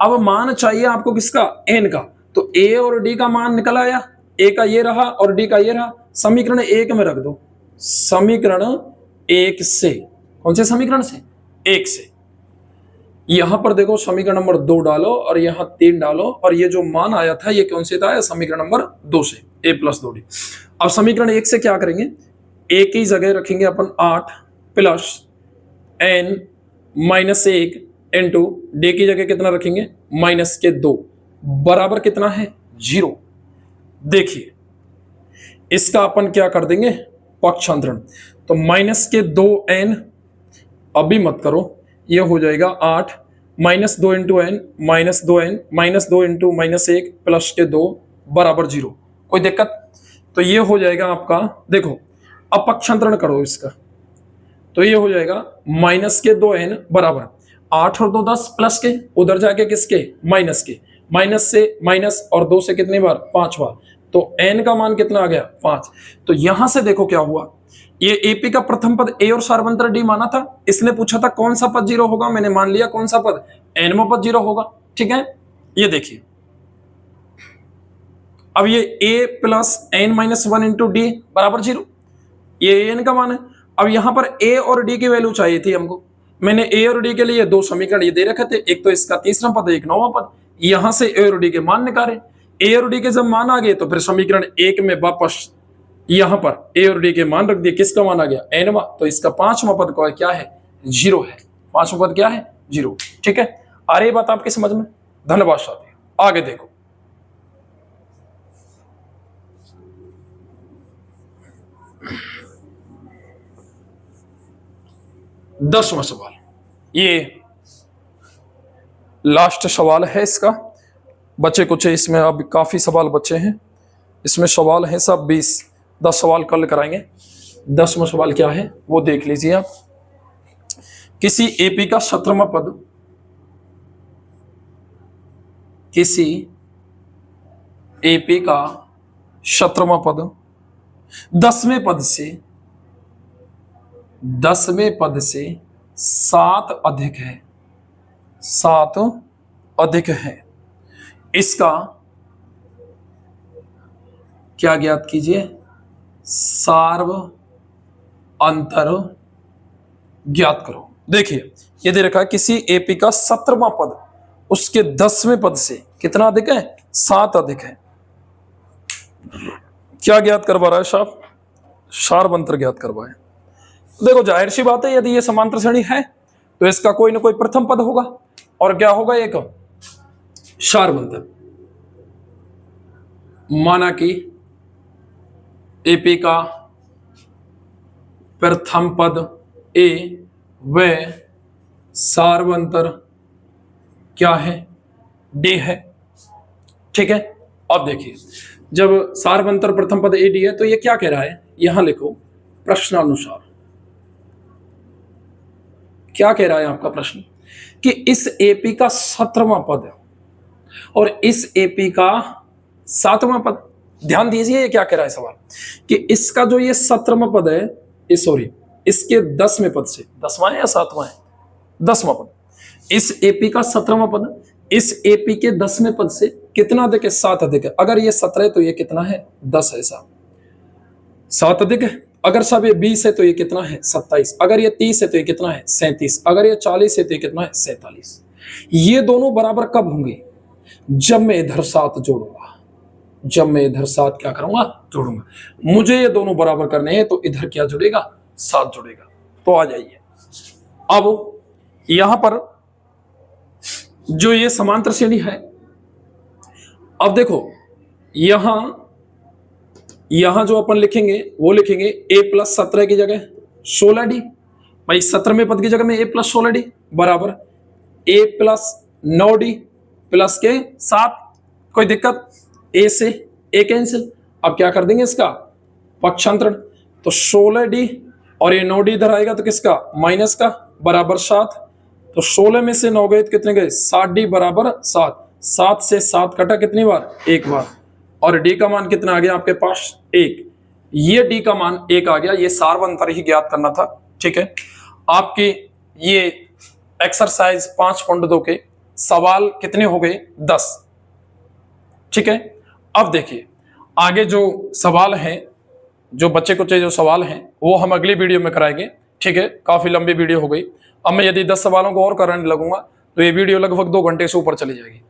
अब मान चाहिए आपको किसका? n का। तो A और D का मान निकल आया, A का ये रहा और D का ये रहा। समीकरण 1 में रख दो। समीकरण 1 से, कौन से समीकरण से? 1 से। यहां पर देखो समीकरण नंबर 2 डालो और यहां 3 डालो, और ये जो मान आया था ये कौन से था? समीकरण नंबर 2 से, A प्लस 2D। अब समीकरण 1 से क्या करेंगे? A की जगह रखेंगे अपन 8 प्लस n-1 इंटू D की जगह कितना रखेंगे? -2 बराबर कितना है? 0। देखिए इसका अपन क्या कर देंगे? पक्षांतरण। तो -2n, अभी मत करो, ये हो जाएगा 8 -2 इंटू n -2n -2 इंटू -1 +2 बराबर 0। कोई दिक्कत? तो ये हो जाएगा आपका, देखो अब पक्षांतरण करो इसका, तो ये हो जाएगा -2n बराबर 8 और 2 10 प्लस के, उधर जाके किसके? माइनस के, माइनस से माइनस और 2 से कितनी बार? 5 बार। तो n का मान कितना आ गया? 5। तो यहां से देखो क्या हुआ, ये एपी का प्रथम पद A और सार्वंतर D माना था। इसने पूछा था कौन सा पद 0 होगा, मैंने मान लिया कौन सा पद? nवां पद 0 होगा। ठीक है, ये देखिए अब ये A plus n-1 into D बराबर 0, ये n का मान है। अब यहां पर A और D की वैल्यू चाहिए थी हमको। मैंने A और D के लिए 2 समीकरण ये दे रखे थे, एक तो इसका तीसरा पद, एक 9वां पद। यहां से A और D के मान निकाले। A और D के जब मान आ गए तो फिर समीकरण 1 में वापस यहां पर A और D के मान रख दिए। किसका मान आ गया? nवां। तो इसका 5वां पद का क्या है? 0 है। 5वां पद क्या है? 0। ठीक है, आ रही बात आपके समझ में? धन्यवाद साथी। आगे देखो, दसवां सवाल, ये लास्ट सवाल है इसका। बचे कुछ इसमें अब काफी सवाल बचे हैं। इसमें सवाल है सब 20 10 सवाल कल कराएंगे। 10वां सवाल क्या है वो देख लीजिए आप। किसी एपी का 17वां पद किसी एपी का 17वां पद 10वें पद से 7 अधिक है, 7 अधिक है। इसका क्या ज्ञात कीजिए? सार्व अंतर ज्ञात करो। देखिए ये दे रखा है किसी एपी का 17वां पद उसके 10वें पद से कितना अधिक है? 7 अधिक है। क्या ज्ञात करवा रहा है साहब? सार्व अंतर ज्ञात करवाए। देखो जाहिर सी बात है, यदि ये समांतर श्रेणी है तो इसका कोई ना कोई प्रथम पद होगा और क्या होगा? एक सार्व अंतर। माना कि एपी का प्रथम पद ए व सार्व अंतर क्या है? डी है। ठीक है, अब देखिए जब सार्व अंतर प्रथम पद ए डी है तो ये क्या कह रहा है? यहां लिखो प्रश्नानुसार। क्या कह रहा है आपका प्रश्न? कि इस एपी का 17वां पद और इस एपी का 7वां पद, ध्यान दीजिए ये क्या कह रहा है सवाल, कि इसका जो ये 17वां पद है, इसके 10वें पद से, 10वां है या 7वां है? 10वां पद, इस एपी का 17वां पद इस एपी के 10वें पद से कितना अधिक है? 7 अधिक है। अगर ये 17 है तो ये कितना है? 10 है साहब, 7 अधिक है। अगर साहब ये 20 है तो ये कितना है? 27। अगर ये 30 है तो ये कितना है? 37। अगर ये 40 है तो ये कितना है? 47। ये दोनों बराबर कब होंगे? जब मैं इधर 7 जोड़ूंगा। जब मैं इधर 7 क्या करूंगा? जोड़ूंगा। मुझे ये दोनों बराबर करने हैं तो इधर क्या जुड़ेगा? 7 जुड़ेगा। तो आ जाइए अब यहां पर जो ये समांतर श्रेणी है, अब देखो यहां जो अपन लिखेंगे वो लिखेंगे a+17 की जगह 16d। भाई 17वें पद की जगह में a+16d बराबर a+9d प्लस के 7। कोई दिक्कत? a से a कैंसिल। अब क्या कर देंगे इसका पक्षांतरण, तो 16d और ये 9d इधर आएगा तो किसका? माइनस का, बराबर 7। तो 16 में से 9 गए तो कितने गए? 7d बराबर 7। 7 से 7 कटा कितनी बार? एक बार। और d का मान कितना आ गया आपके पास? 1। ये d का मान 1 आ गया। ये सार्व अंतर ही ज्ञात करना था। ठीक है, आपके ये एक्सरसाइज 5.2 के सवाल कितने हो गए? 10। ठीक है, अब देखिए आगे जो सवाल हैं, जो बच्चे कुछ जो सवाल हैं वो हम अगली वीडियो में कराएंगे। ठीक है, काफी लंबी वीडियो हो गई। अब मैं यदि 10 सवालों को और कराने लगूंगा तो ये वीडियो लगभग 2 घंटे से ऊपर चली जाएगी।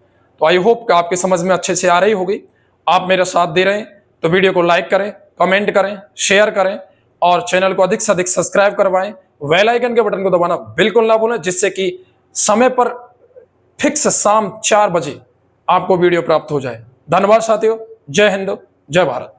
तो आई होप कि आपके समझ में अच्छे से आ रही होगी। आप मेरा साथ दे रहे हैं तो वीडियो को लाइक करें, कमेंट करें, शेयर करें और चैनल को अधिक से अधिक सब्सक्राइब करवाएं। बेल आइकन के बटन को दबाना बिल्कुल ना भूलें, जिससे कि समय पर फिक्स शाम 4 बजे आपको वीडियो प्राप्त हो जाए। धन्यवाद साथियों। जय हिंद, जय भारत।